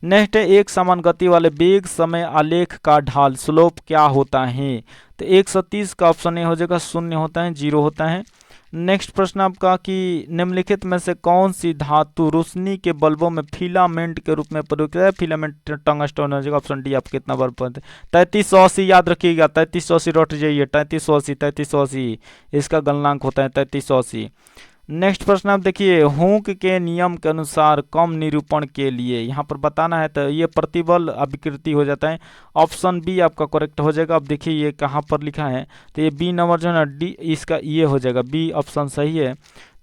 A: नेक्स्ट है एक समान गति वाले वेग समय आलेख का ढाल स्लोप क्या होता है? तो 130 का ऑप्शन ए हो जाएगा, 0 होता है, 0 होता है। नेक्स्ट प्रश्न आपका कि निम्नलिखित में से कौन सी धातु रोशनी के बल्बों में फिलामेंट के रूप में प्रयोग किया है? फिलामेंट टंगस्टन हो जाएगा, ऑप्शन डी आप कितना बार पढ़ते हैं? 3380 याद रखिएगा, 3380 रट जाइए, 3380 इसका गलनांक होता है 3380। नेक्स्ट प्रश्न आप देखिए, हुक के नियम के अनुसार कम निरूपण के लिए यहाँ पर बताना है, तो ये प्रतिबल अभिकृति हो जाता है, ऑप्शन बी आपका करेक्ट हो जाएगा। अब देखिए ये कहाँ पर लिखा है, तो ये बी नंबर जो है ना, डी इसका ये हो जाएगा, बी ऑप्शन सही है।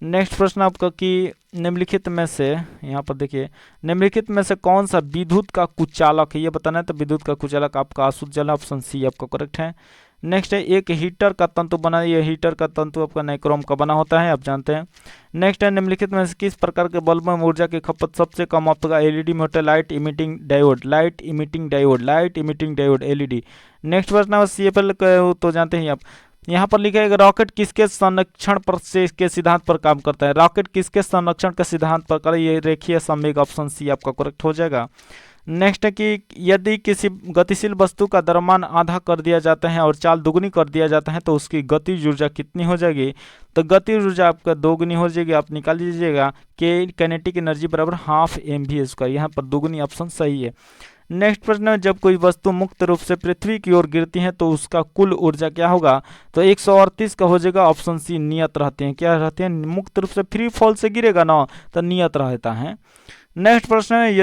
A: नेक्स्ट प्रश्न आपका कि निम्नलिखित में से, यहाँ पर देखिए निम्नलिखित में से कौन सा विद्युत का कुचालक है, ये बताना है, तो विद्युत का कुचालक आपका अशुद्ध जल, ऑप्शन सी आपका करेक्ट है। नेक्स्ट है एक हीटर का तंतु बना, ये हीटर का तंतु आपका नाइक्रोम का बना होता है, आप जानते हैं। नेक्स्ट है निम्नलिखित में से किस प्रकार के बल्ब में ऊर्जा की खपत सबसे कम आपका एलईडी में होता है? Light emitting diode, light emitting diode, light emitting diode LED. Next प्रश्न है सीएफएल तो जानते हैं आप। यहाँ पर लिखा है रॉकेट किसके संरक्षण पर से के सिद्धांत पर काम करता है? रॉकेट किसके संरक्षण के सिद्धांत पर करे? ये रेखीय संवेग, ऑप्शन सी आपका करेक्ट हो जाएगा। नेक्स्ट है कि यदि किसी गतिशील वस्तु का द्रव्यमान आधा कर दिया जाता है और चाल दुगनी कर दिया जाता है तो उसकी गतिज ऊर्जा कितनी हो जाएगी? तो गतिज ऊर्जा आपका दोगुनी हो जाएगी, आप निकाल लीजिएगा कि काइनेटिक एनर्जी बराबर ½ mv², यहाँ पर दोगुनी ऑप्शन सही है। नेक्स्ट प्रश्न है जब कोई वस्तु मुक्त रूप से पृथ्वी की ओर गिरती है तो उसका कुल ऊर्जा क्या होगा? तो 138 का हो जाएगा, ऑप्शन सी नियत रहते हैं, क्या रहते हैं? मुक्त रूप से फ्री फॉल से गिरेगा ना, तो नियत रहता है। नेक्स्ट प्रश्न है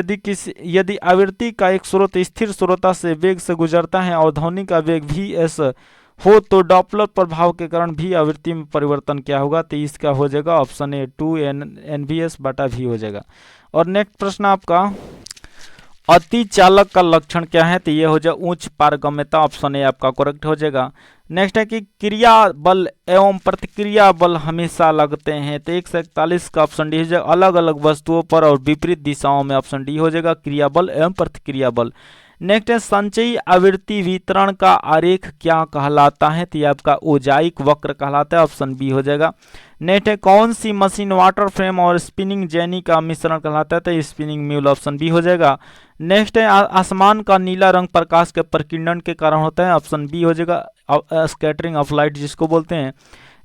A: यदि आवृत्ति का एक स्रोत स्थिर श्रोता से वेग से गुजरता है और ध्वनि का वेग vs हो तो डॉपलर प्रभाव के कारण भी आवृत्ति में परिवर्तन क्या होगा? तो इसका हो जाएगा ऑप्शन ए 2nvs/v हो जाएगा। और नेक्स्ट प्रश्न आपका अति चालक का लक्षण क्या है? तो ये हो जाए उच्च पारगम्यता, ऑप्शन ए आपका करेक्ट हो जाएगा। नेक्स्ट है कि क्रिया बल एवं प्रतिक्रिया बल हमेशा लगते हैं, तो 141 का ऑप्शन डी हो जाएगा। अलग अलग वस्तुओं पर और विपरीत दिशाओं में, ऑप्शन डी हो जाएगा क्रिया बल एवं प्रतिक्रिया बल। नेक्स्ट है संचयी आवृत्ति वितरण का आरेख क्या कहलाता है? तो ये आपका ओजाइक वक्र कहलाता है, ऑप्शन बी हो जाएगा। नेक्स्ट है कौन सी मशीन वाटर फ्रेम और स्पिनिंग जेनी का मिश्रण कहलाता है? तो स्पिनिंग म्यूल, ऑप्शन बी हो जाएगा। नेक्स्ट है आसमान का नीला रंग प्रकाश के प्रकीर्णन के कारण होता है, ऑप्शन बी हो जाएगा, स्कैटरिंग ऑफ लाइट जिसको बोलते हैं।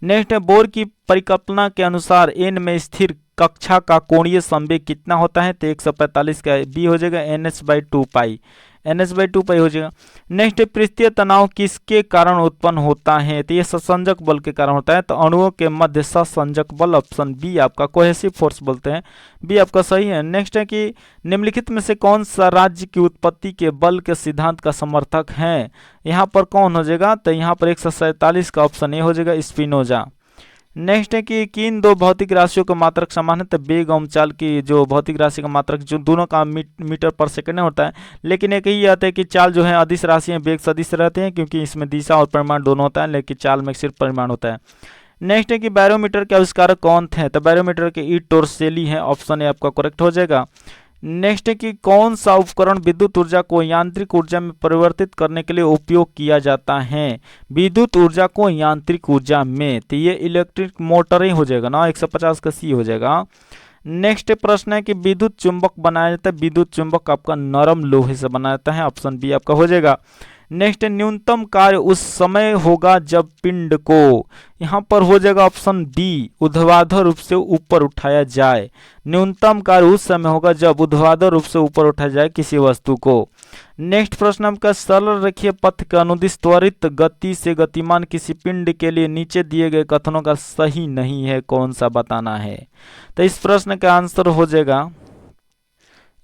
A: नेक्स्ट है बोर की परिकल्पना के अनुसार एन में स्थिर कक्षा का कोणीय संवेग कितना होता है? तो 145 का बी हो जाएगा, ns/2π, ns/2π हो जाएगा। नेक्स्ट है पृष्ठीय तनाव किसके कारण उत्पन्न होता है? तो ये ससंजक बल के कारण होता है, तो अणुओं के मध्य ससंजक बल, ऑप्शन बी आपका कोहेसिव फोर्स बोलते हैं, बी आपका सही है। नेक्स्ट है कि निम्नलिखित में से कौन सा राज्य की उत्पत्ति के बल के सिद्धांत का समर्थक है? यहाँ पर कौन हो जाएगा? तो यहाँ पर 147 का ऑप्शन ए हो जाएगा, स्पिनोजा। नेक्स्ट है कि किन दो भौतिक राशियों का मात्रक समान है? तो वेग एवं चाल की जो भौतिक राशि का मात्रक जो दोनों का मीटर पर सेकंड होता है, लेकिन एक ही आता है कि चाल जो है अदिश राशि है, वेग सदिश रहते हैं, क्योंकि इसमें दिशा और परिमाण दोनों होता है, लेकिन चाल में सिर्फ परिमाण होता है। नेक्स्ट है कि बैरोमीटर के आविष्कारक कौन थे? तो बैरोमीटर के ई टोरसेली है, ऑप्शन ए आपका करेक्ट हो जाएगा। नेक्स्ट है कि कौन सा उपकरण विद्युत ऊर्जा को यांत्रिक ऊर्जा में परिवर्तित करने के लिए उपयोग किया जाता है? विद्युत ऊर्जा को यांत्रिक ऊर्जा में, तो ये इलेक्ट्रिक मोटर ही हो जाएगा ना, 150 का सी हो जाएगा। नेक्स्ट प्रश्न है कि विद्युत चुंबक बनाया जाता है, विद्युत चुंबक आपका नरम लोहे से बनाया जाता है, ऑप्शन बी आपका हो जाएगा। नेक्स्ट न्यूनतम कार्य उस समय होगा जब पिंड को, यहाँ पर हो जाएगा ऑप्शन बी, ऊर्ध्वाधर रूप से ऊपर उठाया जाए। न्यूनतम कार्य उस समय होगा जब ऊर्ध्वाधर रूप से ऊपर उठाया जाए किसी वस्तु को। नेक्स्ट प्रश्न आपका सरल रेखीय पथ के अनुदिश त्वरित गति से गतिमान किसी पिंड के लिए नीचे दिए गए कथनों का सही नहीं है, कौन सा बताना है? तो इस प्रश्न का आंसर हो जाएगा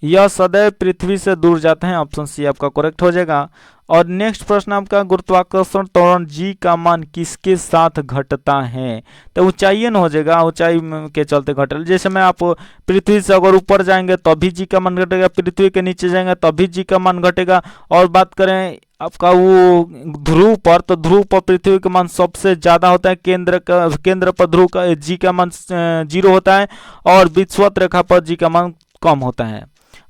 A: यह सदैव पृथ्वी से दूर जाते हैं। ऑप्शन सी आपका करेक्ट हो जाएगा। और नेक्स्ट प्रश्न आपका, गुरुत्वाकर्षण त्वरण जी का मान किसके साथ घटता है? तो ऊंचाई न हो जाएगा, ऊंचाई के चलते घटे। जैसे में आप पृथ्वी से अगर ऊपर जाएंगे तभी जी का मान घटेगा, पृथ्वी के नीचे जाएंगे तभी जी का मान घटेगा। और बात करें आपका वो ध्रुव पर, तो ध्रुव पर पृथ्वी का मान सबसे ज्यादा होता है, केंद्र पर ध्रुव का जी का मान 0 होता है, और विषुवत रेखा पर जी का मान कम होता है।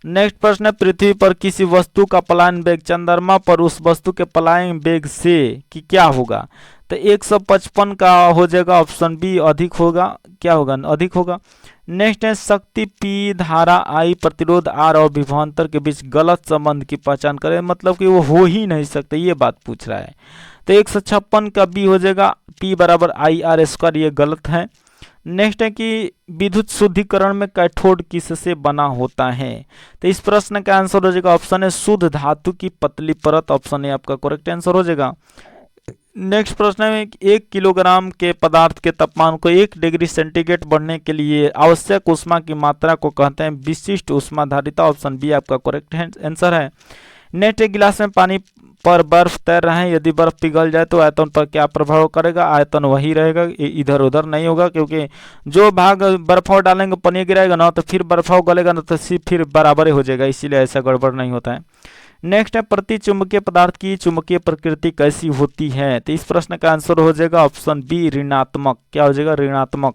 A: नेक्स्ट प्रश्न है, पृथ्वी पर किसी वस्तु का पलायन वेग चंद्रमा पर उस वस्तु के पलायन वेग से कि क्या होगा? तो 155 का हो जाएगा। ऑप्शन बी अधिक होगा। क्या होगा? अधिक होगा। नेक्स्ट है, शक्ति P, धारा I, प्रतिरोध R और विभवांतर के बीच गलत संबंध की पहचान करें। मतलब कि वो हो ही नहीं सकते, ये बात पूछ रहा है। तो 156 का बी हो जाएगा। P बराबर IR², ये गलत है। नेक्स्ट है कि विद्युत शुद्धिकरण में कैथोड किससे बना होता है? तो इस प्रश्न का आंसर हो जाएगा ऑप्शन है शुद्ध धातु की पतली परत। ऑप्शन ए आपका करेक्ट आंसर हो जाएगा। नेक्स्ट प्रश्न है, 1 किलोग्राम के पदार्थ के तापमान को 1 डिग्री सेंटीग्रेड बढ़ने के लिए आवश्यक ऊष्मा की मात्रा को कहते हैं विशिष्ट ऊष्माधारिता। ऑप्शन बी आपका करेक्ट आंसर है। नेक्स्ट, एक गिलास में पानी पर बर्फ तैर रहा है, यदि बर्फ पिघल जाए तो आयतन पर क्या प्रभाव करेगा? आयतन वही रहेगा, इधर उधर नहीं होगा, क्योंकि जो भाग बर्फाव डालेंगे पानी गिराएगा ना, तो फिर बर्फाव गलेगा ना, तो फिर बराबर हो जाएगा, इसीलिए ऐसा गड़बड़ नहीं होता है। नेक्स्ट है, प्रति चुंबकीय पदार्थ की चुंबकीय प्रकृति कैसी होती है? तो इस प्रश्न का आंसर हो जाएगा ऑप्शन बी ऋणात्मक। क्या हो जाएगा? ऋणात्मक।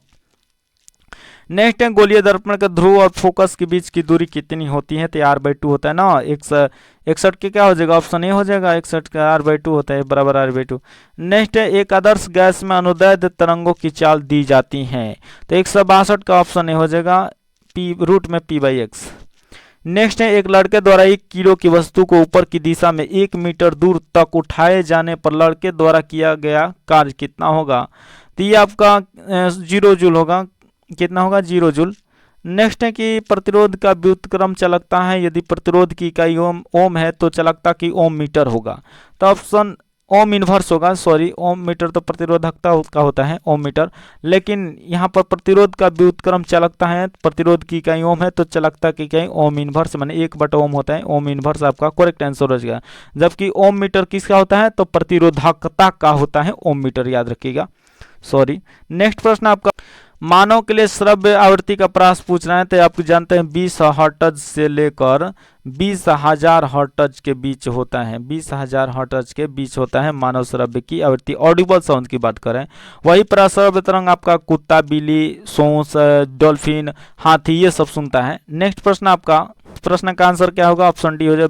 A: नेक्स्ट है, गोलीय दर्पण के ध्रुव और फोकस के बीच की दूरी कितनी होती है? तो R/2 होता है ना। 61 के क्या हो जाएगा? ऑप्शन ए हो जाएगा। 61 का R/2 होता है, बराबर R/2। नेक्स्ट है, एक आदर्श गैस में अनुदैर्ध्य तरंगों की चाल दी जाती है। तो 162 का ऑप्शन ए हो जाएगा, रूट में P/x। नेक्स्ट है, एक लड़के द्वारा 1 किलो की वस्तु को ऊपर की दिशा में 1 मीटर दूर तक उठाए जाने पर लड़के द्वारा किया गया कार्य कितना होगा? तो ये आपका 0 जूल होगा। कितना होगा? 0 जूल। नेक्स्ट है कि प्रतिरोध का व्युत्क्रम चालकता है, यदि प्रतिरोध की इकाई ओम है तो चालकता की ओम मीटर होगा। तो ऑप्शन ओम इनवर्स होगा। सॉरी, ओम मीटर तो प्रतिरोधकता का होता है, ओम मीटर, लेकिन यहाँ पर प्रतिरोध का व्युत्क्रम चालकता है, प्रतिरोध की इकाई ओम है तो चालकता की इकाई ओम इनवर्स माने 1/ओम होता है। ओम इनवर्स आपका करेक्ट आंसर हो जाएगा। जबकि ओम मीटर किसका होता है? तो प्रतिरोधकता का होता है ओम मीटर, याद रखिएगा। सॉरी। नेक्स्ट प्रश्न आपका, मानव के लिए श्रव्य आवृत्ति का प्रयास पूछ रहे हैं। तो आप जानते हैं 20 हर्ट्ज से लेकर 20,000 हर्ट्ज के बीच होता है। 20,000 हर्ट्ज के बीच होता है मानव श्रव्य की आवृत्ति, ऑडिबल साउंड की बात करें। वही श्रव्य तरंग आपका कुत्ता, बिल्ली, सोंस, डॉल्फिन, हाथी, ये सब सुनता है। नेक्स्ट प्रश्न आपका, प्रश्न का आंसर क्या होगा? ऑप्शन डी हो जाए,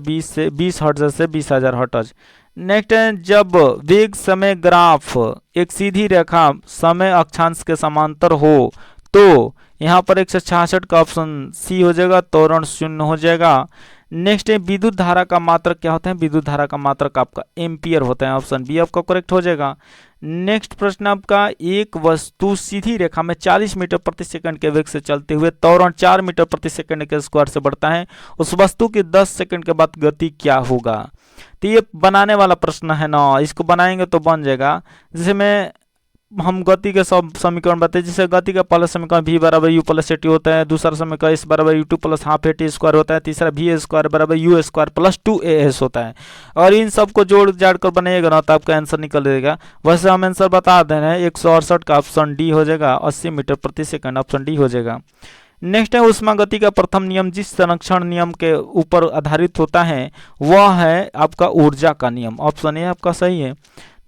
A: 20 हर्ट्ज से 20,000 हर्ट्ज। नेक्स्ट है, जब वेग समय ग्राफ एक सीधी रेखा समय अक्षांश के समांतर हो तो यहाँ पर 166 का ऑप्शन सी हो जाएगा, त्वरण 0 हो जाएगा। नेक्स्ट है, विद्युत धारा का मात्रक क्या होता है? विद्युत धारा का मात्रक आपका एम्पियर होता है। ऑप्शन बी आपका करेक्ट हो जाएगा। नेक्स्ट प्रश्न आपका, एक वस्तु सीधी रेखा में 40 मीटर प्रति सेकंड के वेग से चलते हुए त्वरण 4 मीटर प्रति सेकंड के स्क्वायर से बढ़ता है, उस वस्तु की 10 सेकंड के बाद गति क्या होगा? तो ये बनाने वाला प्रश्न है ना, इसको बनाएंगे तो बन जाएगा। जैसे में हम गति के सब समीकरण बताए, जैसे गति का पहला समीकरण v बराबर u प्लस at होता है, दूसरा समीकरण s बराबर u2 plus half at square होता है, तीसरा v स्क्वायर बराबर u स्क्वायर प्लस 2as होता है। और इन सबको जोड़ जाड़ कर बनाइएगा ना तो आपका आंसर निकल जाएगा। वैसे हम आंसर बता दे रहे हैं, 168 का ऑप्शन डी हो जाएगा, 80 मीटर प्रति सेकंड, ऑप्शन डी हो जाएगा। नेक्स्ट है, उष्मागति का प्रथम नियम जिस संरक्षण नियम के ऊपर आधारित होता है वह है आपका ऊर्जा का नियम। ऑप्शन ए आपका सही है।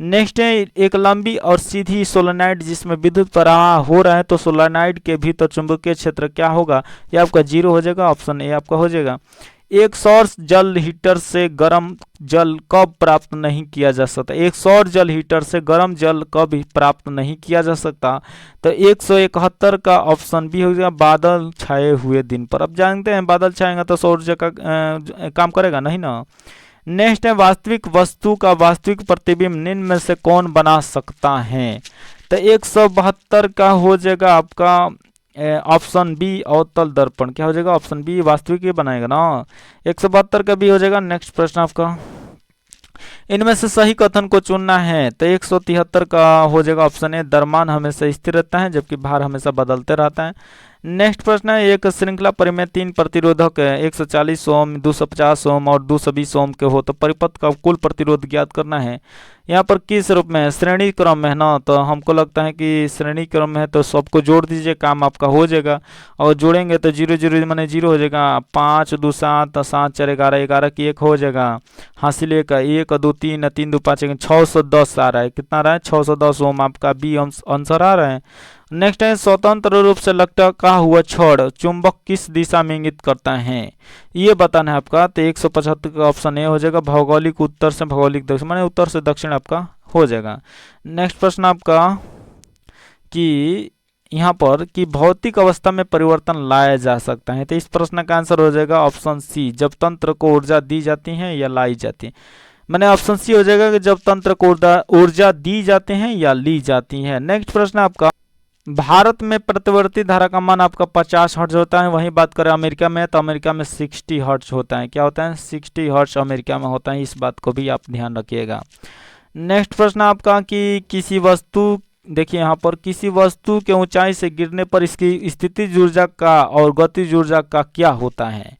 A: नेक्स्ट है, एक लंबी और सीधी सोलेनाइड जिसमें विद्युत प्रवाह हो रहा है तो सोलेनाइड के भीतर चुंबकीय क्षेत्र क्या होगा? ये आपका 0 हो जाएगा। ऑप्शन ए आपका हो जाएगा। एक सौर जल हीटर से गर्म जल कब प्राप्त नहीं किया जा सकता? एक सौर जल हीटर से गर्म जल कब प्राप्त नहीं किया जा सकता? तो 171 का ऑप्शन बी हो जाएगा, बादल छाए हुए दिन पर। अब जानते हैं बादल छाएगा तो सौर ऊर्जा का काम करेगा नहीं ना। नेक्स्ट है, वास्तविक वस्तु का वास्तविक प्रतिबिंब निम्न में से कौन बना सकता है? तो 172 का हो जाएगा आपका ऑप्शन बी, अवतल दर्पण। क्या हो जाएगा? ऑप्शन बी वास्तविक ही बनाएगा ना। 172 का भी हो जाएगा। नेक्स्ट प्रश्न आपका, इनमें से सही कथन को चुनना है। तो 173 का हो जाएगा ऑप्शन ए, द्रव्यमान हमेशा स्थिर रहता है जबकि भार हमेशा बदलते रहता है। नेक्स्ट प्रश्न है, एक श्रृंखला परिमेय 3 प्रतिरोधक है 140 ओम 250 ओम और 220 ओम के हो तो परिपथ का कुल प्रतिरोध ज्ञात करना है। यहाँ पर किस रूप में है, श्रेणी क्रम में है ना, तो हमको लगता है कि श्रेणी क्रम में है तो सबको जोड़ दीजिए, काम आपका हो जाएगा। और जोड़ेंगे तो 0 0 माने 0 हो जाएगा, 5 2 7 7 4 11 11 की 1 हो जाएगा, हासिल 1 1 2 3 3 2 5 610 आ रहा है। कितना आ रहा है, 610 ओम आपका बी आंसर आ रहा है। नेक्स्ट है, स्वतंत्र रूप से लटका हुआ छड़ चुंबक किस दिशा में इंगित करता है, ये बताना है आपका। तो 175 का ऑप्शन ए हो जाएगा, भौगोलिक उत्तर से भौगोलिक दक्षिण माने उत्तर से दक्षिण आपका हो जाएगा। नेक्स्ट प्रश्न आपका कि यहाँ पर कि भौतिक अवस्था में परिवर्तन लाया जा सकता है, तो इस प्रश्न का आंसर हो जाएगा ऑप्शन सी, जब तंत्र को ऊर्जा दी जाती है या लाई जाती है। मैंने ऑप्शन सी हो जाएगा कि जब तंत्र को ऊर्जा दी जाते हैं या ली जाती है। नेक्स्ट प्रश्न आपका, भारत में प्रतिवर्ती धारा का मान आपका 50 हर्ट्ज होता है, वहीं बात करें अमेरिका में तो अमेरिका में 60 हर्ट्ज होता है। क्या होता है, 60 हर्ट्ज अमेरिका में होता है, इस बात को भी आप ध्यान रखिएगा। नेक्स्ट प्रश्न आपका कि किसी वस्तु, देखिए यहाँ पर किसी वस्तु के ऊंचाई से गिरने पर इसकी स्थितिज ऊर्जा का और गतिज ऊर्जा का क्या होता है,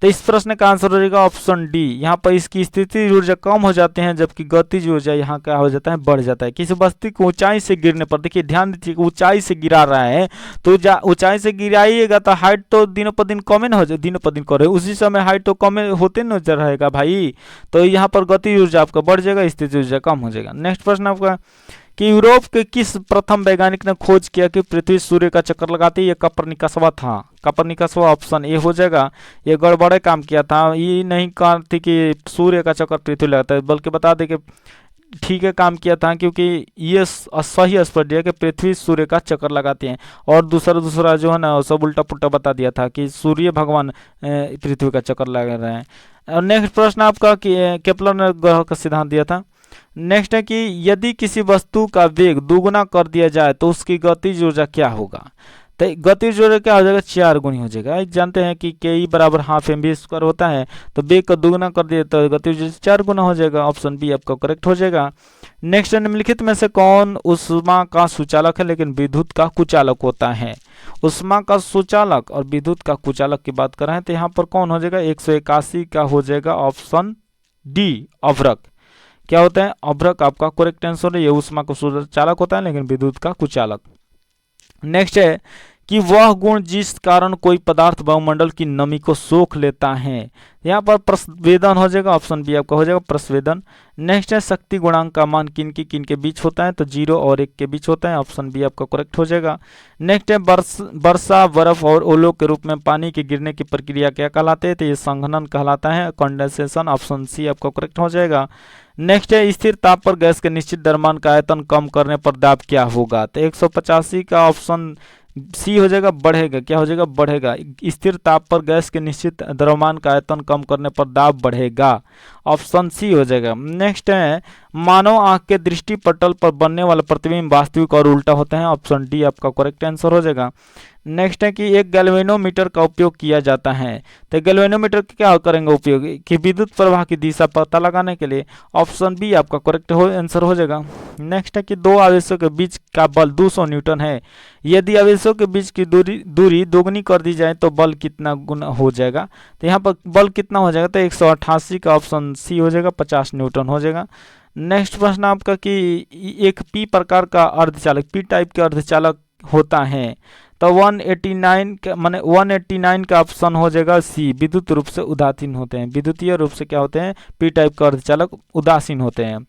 A: तो इस प्रश्न का आंसर हो जाएगा ऑप्शन डी। यहाँ पर इसकी स्थितिज ऊर्जा कम हो जाते हैं जबकि गतिज ऊर्जा यहाँ क्या हो जाता है, बढ़ जाता है। किसी वस्तु को ऊंचाई से गिरने पर, देखिए ध्यान दीजिए, ऊंचाई से गिरा रहा है तो ऊंचाई से गिराइएगा तो हाइट तो दिनों पर दिन कम न हो जाए, दिनों पर दिन करे उसी समय हाइट तो कम होते नजर रहेगा भाई, तो यहाँ पर गतिज ऊर्जा आपका बढ़ जाएगा, स्थितिज ऊर्जा कम हो जाएगा। नेक्स्ट प्रश्न आपका कि यूरोप के किस प्रथम वैज्ञानिक ने खोज किया कि पृथ्वी सूर्य का चक्कर लगाती है, ये कॉपरनिकसवा था। कॉपरनिकसवा ऑप्शन ए हो जाएगा, ये गड़बड़े काम किया था, ये नहीं कहा थी कि सूर्य का चक्कर पृथ्वी लगाता है, बल्कि बता दे कि ठीक है काम किया था, क्योंकि ये सही स्पष्ट दिया कि पृथ्वी सूर्य का चक्कर लगाती है, और दूसरा जो है ना सब उल्टा पुल्टा बता दिया था कि सूर्य भगवान पृथ्वी का चक्कर लगा रहे हैं। और नेक्स्ट प्रश्न आपका कि केपलर ने ग्रह का सिद्धांत दिया था। नेक्स्ट है कि यदि किसी वस्तु का वेग दोगुना कर दिया जाए तो उसकी गतिज ऊर्जा क्या होगा, तो गतिज ऊर्जा क्या हो जाएगा, 4 गुनी हो जाएगा। जानते हैं कि के ई बराबर हाफ एम बी स्क्वायर होता है, तो वेग का दोगुना कर दिया तो गतिज ऊर्जा 4 गुना हो जाएगा, ऑप्शन बी आपका करेक्ट हो जाएगा। नेक्स्ट, निम्नलिखित में से कौन उष्मा का सुचालक है लेकिन विद्युत का कुचालक होता है। उष्मा का सुचालक और विद्युत का कुचालक की बात कर रहे हैं तो यहाँ पर कौन हो जाएगा, 181 का हो जाएगा ऑप्शन डी, अभ्रक। क्या होता है, अभ्रक आपका करेक्ट आंसर है, ये उष्मा का सुचालक होता है लेकिन विद्युत का कुचालक। नेक्स्ट है कि वह गुण जिस कारण कोई पदार्थ वायुमंडल की नमी को सोख लेता है, यहाँ पर प्रस्वेदन हो जाएगा, ऑप्शन बी आपका हो जाएगा प्रस्वेदन। नेक्स्ट है शक्ति गुणांक का मान किन के बीच होता है, तो 0 और 1 के बीच होता है, ऑप्शन बी आपका करेक्ट हो जाएगा। नेक्स्ट है वर्षा बर्फ और ओलों के रूप में पानी के गिरने की प्रक्रिया क्या कहलाते हैं, तो ये संघनन कहलाता है, कंडेंसेशन, ऑप्शन सी आपका करेक्ट हो जाएगा। नेक्स्ट है स्थिर ताप पर गैस के निश्चित द्रव्यमान का आयतन कम करने पर दाब क्या होगा, तो 185 का ऑप्शन सी हो जाएगा, बढ़ेगा। क्या हो जाएगा, बढ़ेगा। स्थिर ताप पर गैस के निश्चित द्रव्यमान का आयतन कम करने पर दाब बढ़ेगा, ऑप्शन सी हो जाएगा। नेक्स्ट है मानव आंख के दृष्टि पटल पर बनने वाला प्रतिबिंब वास्तविक और उल्टा होते हैं, ऑप्शन डी आपका करेक्ट आंसर हो जाएगा। नेक्स्ट है कि एक गैल्वेनोमीटर का उपयोग किया जाता है, तो गैल्वेनोमीटर क्या करेंगे उपयोग, कि विद्युत प्रवाह की दिशा पता लगाने के लिए, ऑप्शन बी आपका करेक्ट आंसर हो जाएगा। नेक्स्ट है कि दो आवेशों के बीच का बल 200 न्यूटन है, यदि आवेशों के बीच की दूरी दोगुनी कर दी जाए तो बल कितना गुना हो जाएगा, तो यहाँ पर बल कितना हो जाएगा, तो 188 का ऑप्शन सी हो जाएगा, 50 न्यूटन हो जाएगा। नेक्स्ट प्रश्न आपका कि एक पी प्रकार का अर्धचालक, पी टाइप के अर्धचालक होता है, तो 189 का ऑप्शन हो जाएगा सी, विद्युत रूप से उदासीन होते हैं, विद्युतीय रूप से क्या होते हैं, पी टाइप का अर्धचालक उदासीन होते हैं।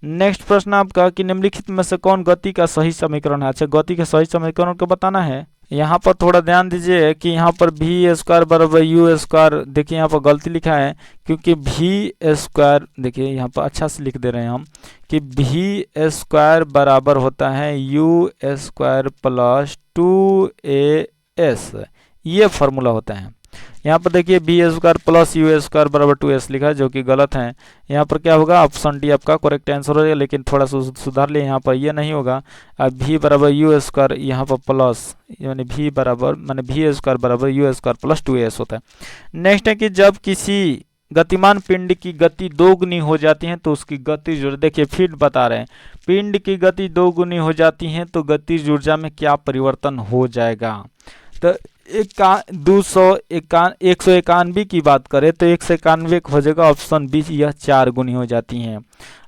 A: नेक्स्ट प्रश्न आपका कि निम्नलिखित में से कौन गति का सही समीकरण है, अच्छा गति का सही समीकरण को बताना है। यहाँ पर थोड़ा ध्यान दीजिए कि यहाँ पर v स्क्वायर बराबर u स्क्वायर, देखिए यहाँ पर गलती लिखा है, क्योंकि v स्क्वायर, देखिए यहाँ पर अच्छा से लिख दे रहे हैं हम कि v स्क्वायर बराबर होता है u स्क्वायर प्लस 2as, ये फार्मूला होता है। यहाँ पर देखिए B square plus U square बराबर 2s लिखा है, जो कि गलत है। यहाँ पर क्या होगा, ऑप्शन डी आपका करेक्ट आंसर हो जाएगा, लेकिन थोड़ा सा सुधार ले, यहाँ पर ये नहीं होगा। अब भी बराबर यू स्क्वायर यहाँ पर प्लस, यानी भी बराबर माने भी स्क्वायर बराबर यू स्क्वायर प्लस 2s होता है। नेक्स्ट है कि जब किसी गतिमान पिंड की गति दोगुनी हो जाती है तो उसकी गतिज ऊर्जा, देखिए फिर बता रहे हैं, पिंड की गति दोगुनी हो जाती है तो गतिज ऊर्जा में क्या परिवर्तन हो जाएगा, तो 191 की बात करें तो 191 हो जाएगा ऑप्शन बी, यह 4 गुनी हो जाती हैं।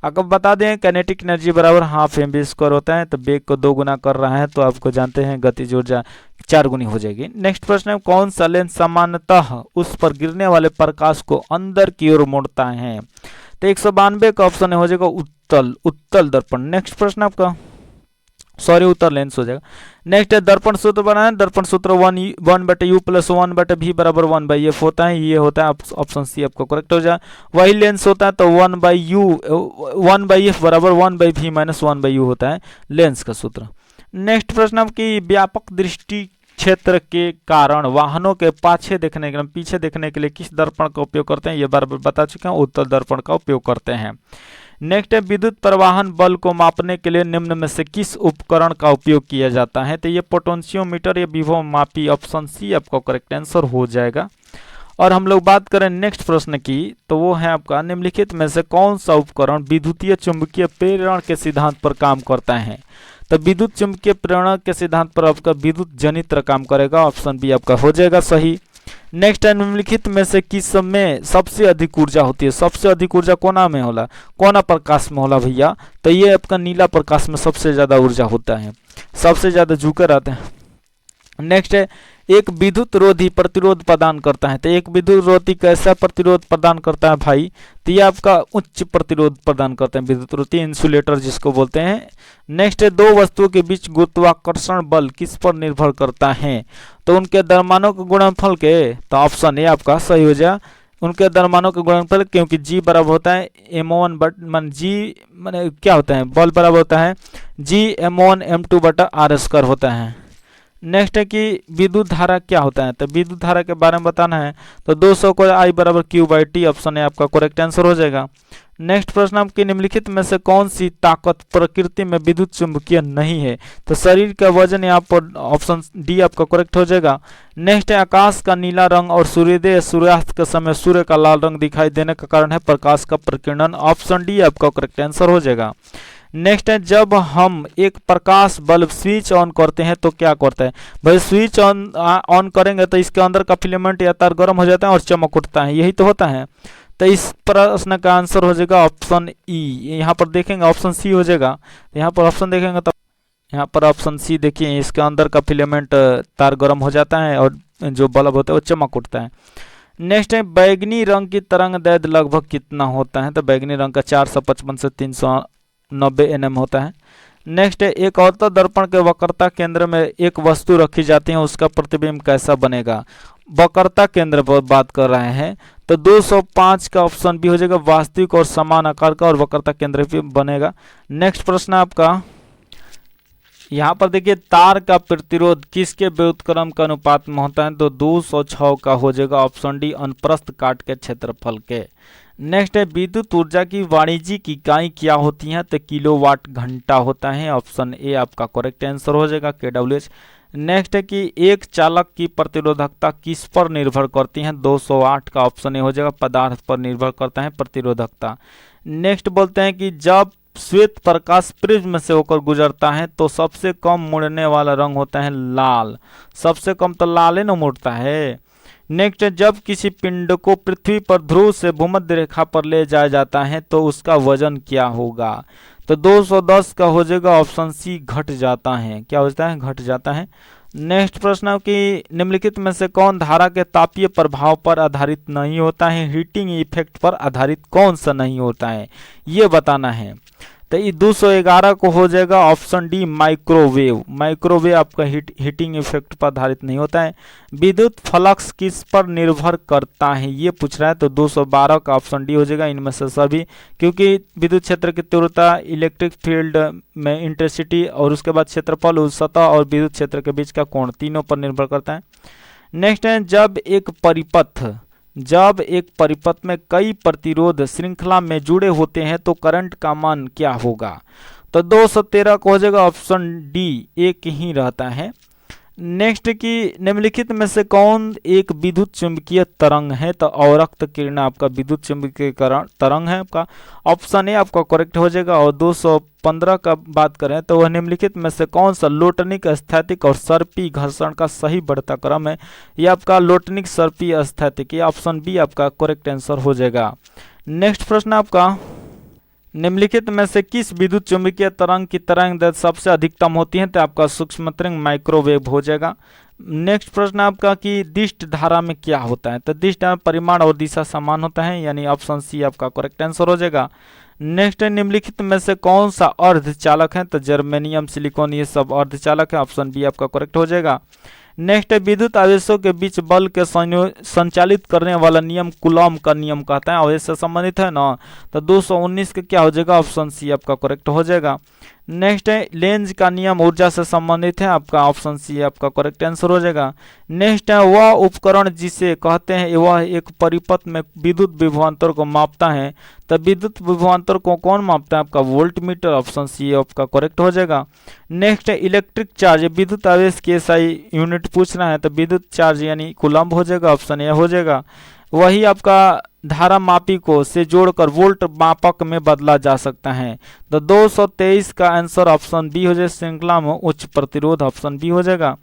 A: अगर बता दें काइनेटिक एनर्जी बराबर हाफ mv² होता है, तो वेग को 2 गुना कर रहा है, तो आपको जानते हैं गतिज ऊर्जा 4 गुनी हो जाएगी। नेक्स्ट प्रश्न है, कौन सा लेंस सामान्यतः उस पर गिरने वाले प्रकाश को अंदर की ओर मोड़ता है? तो 192 का ऑप्शन हो जाएगा उत्तल दर्पण। नेक्स्ट प्रश्न आपका उत्तर लेंस हो जाएगा। नेक्स्ट है दर्पण सूत्र बनाए, दर्पण सूत्र 1/u + 1/v बराबर 1/f होता है, ये होता है ऑप्शन सी आपका करेक्ट हो जाए। वही लेंस होता है तो 1/f बराबर 1/v - 1/u होता है लेंस का सूत्र। नेक्स्ट प्रश्न आपकी व्यापक दृष्टि क्षेत्र के कारण वाहनों के पीछे देखने के लिए किस दर्पण का उपयोग करते हैं? ये बार बता चुके हैं, उत्तल दर्पण का उपयोग करते हैं। नेक्स्ट है विद्युत प्रवाहन बल को मापने के लिए निम्न में से किस उपकरण का उपयोग किया जाता है? तो ये पोटेंशियोमीटर या विभव मापी, ऑप्शन सी आपका करेक्ट आंसर हो जाएगा। और हम लोग बात करें नेक्स्ट प्रश्न की, तो वो है आपका निम्नलिखित में से कौन सा उपकरण विद्युतीय चुंबकीय प्रेरण के सिद्धांत पर काम करता है? तो विद्युत चुंबकीय प्रेरण के सिद्धांत पर आपका विद्युत जनित्र काम करेगा, ऑप्शन बी आपका हो जाएगा सही। नेक्स्ट है निम्नलिखित में से किस में सबसे अधिक ऊर्जा होती है? सबसे अधिक ऊर्जा कोना में होला, कोना प्रकाश में होला भैया, तो ये आपका नीला प्रकाश में सबसे ज्यादा ऊर्जा होता है, सबसे ज्यादा झुके रहते हैं। नेक्स्ट है एक विद्युत रोधी प्रतिरोध प्रदान करता है, तो एक विद्युत रोधी कैसा प्रतिरोध प्रदान करता है भाई? तो ये आपका उच्च प्रतिरोध प्रदान करते हैं विद्युत रोधी, इंसुलेटर जिसको बोलते हैं। नेक्स्ट है दो वस्तुओं के बीच गुरुत्वाकर्षण बल किस पर निर्भर करता है? तो उनके द्रव्यमानों के गुणनफल के, तो ऑप्शन ए आपका सही हो जाए, उनके द्रव्यमानों के गुणनफल, क्योंकि जी बराबर होता है m1 जी माने क्या होता है, बल बराबर होता है Gm1 m2/r² होता है। नेक्स्ट है कि विद्युत धारा क्या होता है? तो विद्युत धारा के बारे में बताना है, तो 200 को I = Q/T, ऑप्शन है आपका करेक्ट आंसर हो जाएगा। नेक्स्ट प्रश्न आपके निम्नलिखित में से कौन सी ताकत प्रकृति में विद्युत चुंबकीय नहीं है? तो शरीर का वजन यहाँ पर ऑप्शन डी आपका करेक्ट हो जाएगा। नेक्स्ट है आकाश का नीला रंग और सूर्योदय सूर्यास्त के समय सूर्य का लाल रंग दिखाई देने का कारण है प्रकाश का प्रकीर्णन, ऑप्शन डी आपका करेक्ट आंसर हो जाएगा। नेक्स्ट है जब हम एक प्रकाश बल्ब स्विच ऑन करते हैं तो क्या करता है? भाई स्विच ऑन करेंगे तो इसके अंदर का फिलामेंट या तार गर्म हो जाता है और चमक उठता है, यही तो होता है। तो इस प्रश्न का आंसर हो जाएगा ऑप्शन ई। यहाँ पर देखेंगे ऑप्शन सी हो जाएगा, यहाँ पर ऑप्शन देखेंगे तो यहाँ पर ऑप्शन सी देखिए, इसके अंदर का फिलामेंट तार गर्म हो जाता है और जो बल्ब होता है वो चमक उठता है। नेक्स्ट है बैगनी रंग की तरंग दैर्ध्य लगभग कितना होता है? तो बैगनी रंग का 455 से 390 nm होता है। नेक्स्ट है एक अवतल दर्पण के वक्रता केंद्र में एक वस्तु रखी जाती है, उसका प्रतिबिंब कैसा बनेगा? वक्रता केंद्र पर बात कर रहे हैं, तो 205 का ऑप्शन बी हो जाएगा, वास्तविक और समान आकार का और वक्रता केंद्र भी बनेगा। नेक्स्ट प्रश्न आपका यहाँ पर देखिए तार का प्रतिरोध किसके व्युत्क्रम के अनुपात में होता है? तो 206 का हो जाएगा, ऑप्शन डी अनुप्रस्थ काट के क्षेत्रफल के। नेक्स्ट है विद्युत ऊर्जा की वाणिज्यिक इकाई क्या होती है? तो किलोवाट घंटा होता है, ऑप्शन ए आपका करेक्ट आंसर हो जाएगा kWh। नेक्स्ट है कि एक चालक की प्रतिरोधकता किस पर निर्भर करती है? 208 का ऑप्शन ए हो जाएगा, पदार्थ पर निर्भर करता है प्रतिरोधकता। नेक्स्ट बोलते हैं कि जब श्वेत प्रकाश प्रिज्म से होकर गुजरता है तो सबसे कम मुड़ने वाला रंग होता है लाल, सबसे कम तो लाल ही न मुड़ता है। नेक्स्ट जब किसी पिंड को पृथ्वी पर ध्रुव से भूमध्य रेखा पर ले जाया जाता है तो उसका वजन क्या होगा? तो 210 का हो जाएगा, ऑप्शन सी घट जाता है, क्या होता है? घट जाता है। नेक्स्ट प्रश्न कि निम्नलिखित में से कौन धारा के तापीय प्रभाव पर आधारित नहीं होता है? हीटिंग इफेक्ट पर आधारित कौन सा नहीं होता है, ये बताना है। तो ये 211 को हो जाएगा, ऑप्शन डी माइक्रोवेव। माइक्रोवेव आपका हीटिंग इफेक्ट पर आधारित नहीं होता है। विद्युत फ्लक्स किस पर निर्भर करता है, ये पूछ रहा है, तो 212 का ऑप्शन डी हो जाएगा इनमें से सभी, क्योंकि विद्युत क्षेत्र की तीव्रता, इलेक्ट्रिक फील्ड में इंटेंसिटी और उसके बाद क्षेत्रफल, उस सतह और विद्युत क्षेत्र के बीच का कोण, तीनों पर निर्भर करता है। नेक्स्ट है जब एक परिपथ में कई प्रतिरोध श्रृंखला में जुड़े होते हैं तो करंट का मान क्या होगा? तो 213 को हो जाएगा, ऑप्शन डी एक ही रहता है। नेक्स्ट की निम्नलिखित में से कौन एक विद्युत चुंबकीय तरंग है? तो अवरक्त किरण आपका विद्युत चुंबकीय तरंग है आपका। ऑप्शन ए आपका करेक्ट हो जाएगा। और 215 का बात करें तो वह निम्नलिखित में से कौन सा लोटनिक, स्थैतिक और सर्पी घर्षण का सही बढ़ता क्रम है? ये आपका लोटनिक, सर्पी, स्थैतिक, ये ऑप्शन बी आपका करेक्ट आंसर हो जाएगा। नेक्स्ट प्रश्न आपका, निम्नलिखित में से किस विद्युत चुंबकीय तरंग की तरंग सबसे अधिकतम होती है? तो आपका सूक्ष्म तरंग, माइक्रोवेव हो जाएगा। नेक्स्ट प्रश्न आपका कि दिष्ट धारा में क्या होता है? तो दिष्ट धारा परिमाण और दिशा समान होता है, यानी ऑप्शन सी आपका करेक्ट आंसर हो जाएगा। नेक्स्ट निम्नलिखित में से कौन सा अर्धचालक है? तो जर्मेनियम, सिलिकॉन, ये सब अर्धचालक है, ऑप्शन बी आपका करेक्ट हो जाएगा। नेक्स्ट विद्युत आवेशों के बीच बल के संचालित करने वाला नियम कूलॉम का नियम कहता है और इससे संबंधित है ना। तो 219 का क्या हो जाएगा? ऑप्शन सी आपका करेक्ट हो जाएगा। नेक्स्ट है लेंज का नियम ऊर्जा से संबंधित है, आपका ऑप्शन सी आपका करेक्ट आंसर हो जाएगा। नेक्स्ट है वह उपकरण जिसे कहते हैं वह एक परिपथ में विद्युत विभवांतर को मापता है। तो विद्युत विभवांतर को कौन मापता है? आपका वोल्ट मीटर, ऑप्शन सी आपका करेक्ट हो जाएगा। नेक्स्ट है इलेक्ट्रिक चार्ज, विद्युत आवेश के SI यूनिट पूछना है तो विद्युत चार्ज यानी कूलम्ब हो जाएगा, ऑप्शन ए हो जाएगा। वही आपका धारा मापी को से जोड़कर वोल्ट मापक में बदला जा सकता है। तो 223 का आंसर ऑप्शन बी हो जाएगा, श्रृंखला में उच्च प्रतिरोध, ऑप्शन बी हो जाएगा।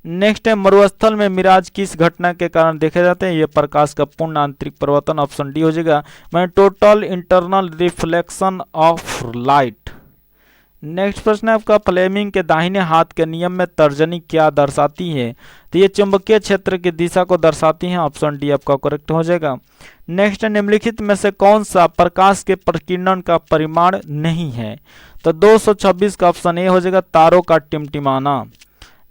A: नेक्स्ट है मरुस्थल में मिराज किस घटना के कारण देखे जाते हैं? ये प्रकाश का पूर्ण आंतरिक परिवर्तन, ऑप्शन डी हो जाएगा, मैं total internal reflection of light. Next प्रश्न है आपका फ्लेमिंग के दाहिने हाथ के नियम में तर्जनी क्या दर्शाती है? तो ये चुंबकीय क्षेत्र की दिशा को दर्शाती है, ऑप्शन डी आपका करेक्ट हो जाएगा। नेक्स्ट निम्नलिखित में से कौन सा प्रकाश के प्रकीर्णन का परिमाण नहीं है? तो 226 का ऑप्शन ए हो जाएगा, तारों का टिमटिमाना।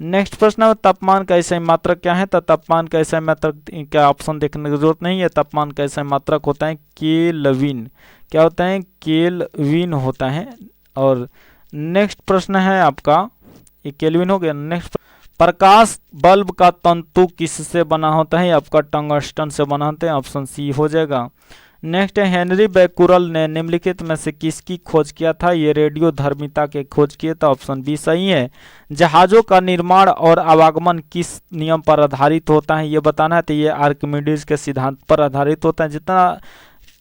A: नेक्स्ट प्रश्न है तापमान का SI मात्रक क्या है? तो तापमान का SI मात्रक क्या ऑप्शन देखने की जरूरत नहीं है। तापमान का SI मात्रक होता है केल्विन, क्या होता है? केल्विन होता है। और नेक्स्ट प्रश्न है आपका, ये केल्विन हो गया। नेक्स्ट, प्रकाश बल्ब का तंतु किससे बना होता है? आपका टंगस्टन से बना होता है, ऑप्शन सी हो जाएगा। नेक्स्ट है हेनरी बैकुरल ने निम्नलिखित में से किसकी खोज किया था? ये रेडियो धर्मिता के खोज किए, तो ऑप्शन बी सही है। जहाजों का निर्माण और आवागमन किस नियम पर आधारित होता है? ये बताना है, तो ये आर्किमिडीज के सिद्धांत पर आधारित होता है। जितना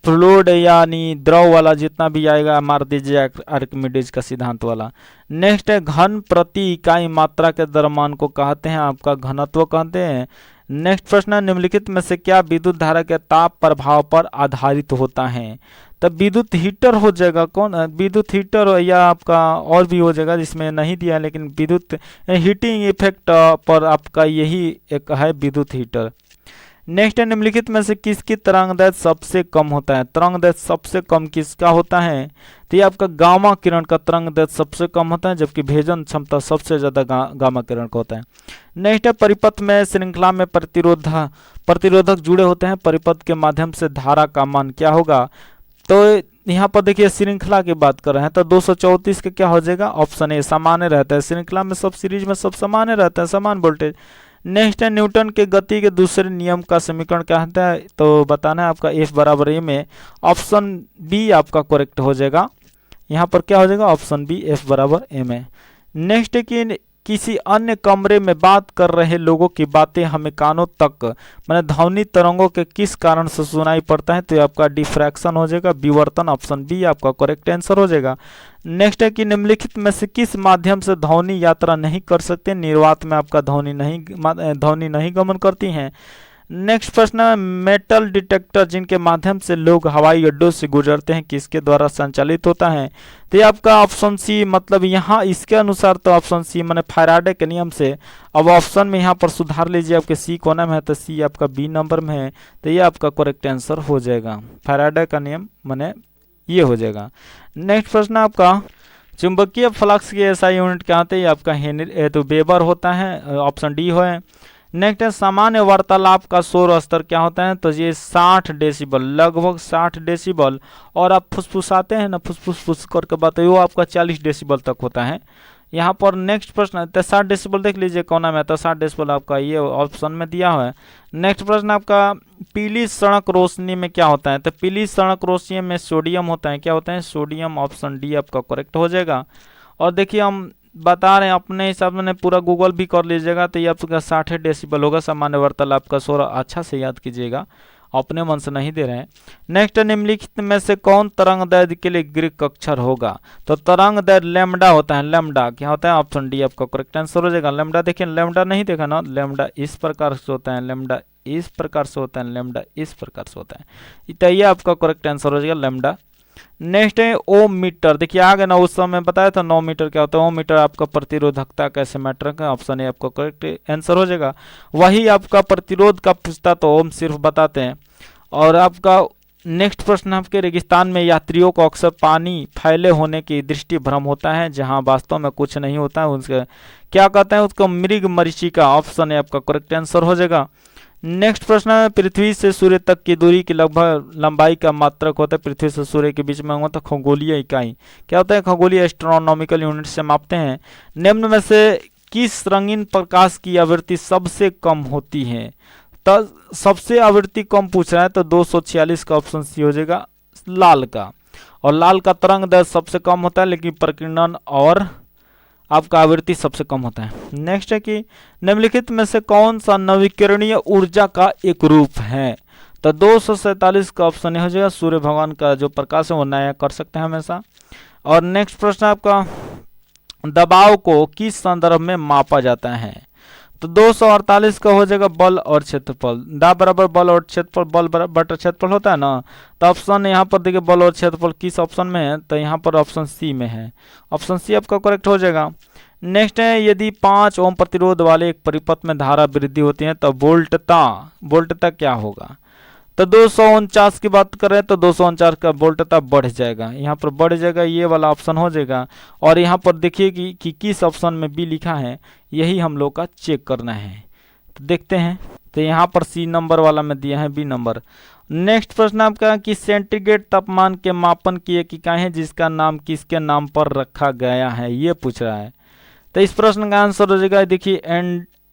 A: फ्लूइड यानी द्रव वाला जितना भी आएगा मार दीजिए आर्किमिडीज का सिद्धांत वाला। नेक्स्ट है घन प्रति इकाई मात्रा के द्रव्यमान को कहते हैं, आपका घनत्व कहते हैं। नेक्स्ट प्रश्न, निम्नलिखित में से क्या विद्युत धारा के ताप प्रभाव पर आधारित होता है? तो विद्युत हीटर हो जाएगा। कौन? विद्युत हीटर, या आपका और भी हो जाएगा जिसमें नहीं दिया है, लेकिन विद्युत हीटिंग इफेक्ट पर आपका यही एक है विद्युत हीटर। नेक्स्ट है निम्नलिखित में से किसकी तरंगदैर्ध्य सबसे कम होता है? तरंगदैर्ध्य सबसे कम किसका होता है? तो ये आपका गामा किरण का तरंगदैर्ध्य सबसे कम होता है, जबकि भेजन क्षमता सबसे ज्यादा गामा किरण का होता है। नेक्स्ट है परिपथ में श्रृंखला में प्रतिरोधक जुड़े होते हैं, परिपथ के माध्यम से धारा का मान क्या होगा? तो यहाँ पर देखिए श्रृंखला की बात कर रहे हैं तो 234 का क्या हो जाएगा? ऑप्शन ए सामान्य रहता है। श्रृंखला में सब सीरीज में सब सामान्य रहता है, समान वोल्टेज। नेक्स्ट है न्यूटन के गति के दूसरे नियम का समीकरण क्या होता है? तो बताना है आपका F बराबर ए में, ऑप्शन बी आपका करेक्ट हो जाएगा। यहाँ पर क्या हो जाएगा? ऑप्शन बी F बराबर ए में। नेक्स्ट है कि किसी अन्य कमरे में बात कर रहे लोगों की बातें हमें कानों तक माने ध्वनि तरंगों के किस कारण से सुनाई पड़ता है? तो ये आपका डिफ्रैक्शन हो जाएगा, विवर्तन, ऑप्शन बी आपका करेक्ट आंसर हो जाएगा। नेक्स्ट है कि निम्नलिखित में से किस माध्यम से ध्वनि यात्रा नहीं कर सकते? निर्वात में आपका ध्वनि नहीं गमन करती हैं। नेक्स्ट प्रश्न है मेटल डिटेक्टर जिनके माध्यम से लोग हवाई अड्डों से गुजरते हैं किसके द्वारा संचालित होता है? तो ये आपका ऑप्शन सी, मतलब यहाँ इसके अनुसार तो ऑप्शन सी माने फैराडे के नियम से। अब ऑप्शन में यहाँ पर सुधार लीजिए, आपके सी कोना में है तो सी आपका बी नंबर में है, तो ये आपका करेक्ट आंसर हो जाएगा। फैराडे का नियम माने ये हो जाएगा। नेक्स्ट प्रश्न आपका चुंबकीय फ्लक्स की SI यूनिट क्या होते हैं? आपका हेनरी तो वेबर होता है, ऑप्शन डी है। नेक्स्ट है सामान्य वार्तालाप का शोर स्तर क्या होता है? तो ये 60 डेसिबल, लगभग 60 डेसिबल। और आप फुसफुसाते हैं ना, फुस करके बताइए, वो आपका 40 डेसिबल तक होता है। यहाँ पर नेक्स्ट प्रश्न 60 डेसिबल देख लीजिए कोना में, 60 डेसिबल आपका ये ऑप्शन में दिया हुआ है। नेक्स्ट प्रश्न आपका पीली सड़क रोशनी में क्या होता है? तो पीली सड़क रोशनी में सोडियम होता है, क्या होता है? सोडियम, ऑप्शन डी आपका करेक्ट हो जाएगा। और देखिए हम बता रहे हैं अपने हिसाब से, पूरा गूगल भी कर लीजिएगा तो ये आपका 60 डेसिबल होगा। सामान्य वार्तालाप का शोर अच्छा से याद कीजिएगा, अपने मन से नहीं दे रहे हैं। नेक्स्ट, निम्नलिखित में से कौन तरंग दैर्ध्य के लिए ग्रीक अक्षर होगा? तो तरंग दैर्ध्य लैम्डा होता है। लैम्डा क्या होता है? ऑप्शन डी आपका करेक्ट आंसर हो जाएगा। लैम्डा देखिए, लैम्डा नहीं देखा ना, लैम्डा इस प्रकार से होता है, लैम्डा इस प्रकार से होता है, लैम्डा इस प्रकार से होता है। तो ये आपका करेक्ट आंसर हो जाएगा लैम्डा। नेक्स्ट है ओम मीटर। देखिए आगे ना उस समय बताया था 9 मीटर क्या होता है। ओम मीटर आपका प्रतिरोधकता कैसे मैटर का, ऑप्शन ए आपका करेक्ट आंसर हो जाएगा। वही आपका प्रतिरोध का पूछता तो ओम सिर्फ बताते हैं। और आपका नेक्स्ट प्रश्न आपके, रेगिस्तान में यात्रियों को अक्सर पानी फैले होने की दृष्टि भ्रम होता है जहां वास्तव में कुछ नहीं होता है, उसके क्या कहते हैं? उसको मृग मरीचिका, ऑप्शन ए आपका करेक्ट आंसर हो जाएगा। नेक्स्ट प्रश्न है, पृथ्वी से सूर्य तक की दूरी की लगभग लंबाई का मात्रक होता है पृथ्वी से सूर्य के बीच में होता है खगोलीय इकाई। क्या होता है? खगोलीय एस्ट्रोनॉमिकल यूनिट से मापते हैं। निम्न में से किस रंगीन प्रकाश की आवृत्ति सबसे कम होती है? तो सबसे आवृत्ति कम पूछ रहा है तो 246 का ऑप्शन सी हो जाएगा, लाल का। और लाल का तरंग दैर्ध्य सबसे कम होता है, लेकिन प्रकीर्णन और आपका आवृत्ति सबसे कम होता है। नेक्स्ट है कि निम्नलिखित में से कौन सा नवीकरणीय ऊर्जा का एक रूप है? तो 247 का ऑप्शन हो जाएगा, सूर्य भगवान का जो प्रकाश है वो नया कर सकते हैं हमेशा। और नेक्स्ट प्रश्न आपका, दबाव को किस संदर्भ में मापा जाता है? तो 248 का हो जाएगा बल और क्षेत्रफल। दा बराबर बल और क्षेत्रफल, बल बटा क्षेत्रफल होता है ना। तो ऑप्शन यहाँ पर देखिए बल और क्षेत्रफल किस ऑप्शन में है? तो यहाँ पर ऑप्शन सी में है। ऑप्शन सी आपका करेक्ट हो जाएगा। नेक्स्ट है, यदि 5 ओम प्रतिरोध वाले एक परिपथ में धारा वृद्धि होती है तो वोल्टता क्या होगा? तो 249 की बात करें तो 249 का वोल्टता बढ़ जाएगा, यहाँ पर बढ़ जाएगा, ये वाला ऑप्शन हो जाएगा। और यहाँ पर देखिए कि किस ऑप्शन में बी लिखा है, यही हम लोग का चेक करना है। तो देखते हैं, तो यहाँ पर सी नंबर वाला में दिया है बी नंबर। नेक्स्ट प्रश्न आपका कि सेंटीग्रेड तापमान के मापन की एक इकाई है जिसका नाम किसके नाम पर रखा गया है, ये पूछ रहा है। तो इस प्रश्न का आंसर हो जाएगा, देखिए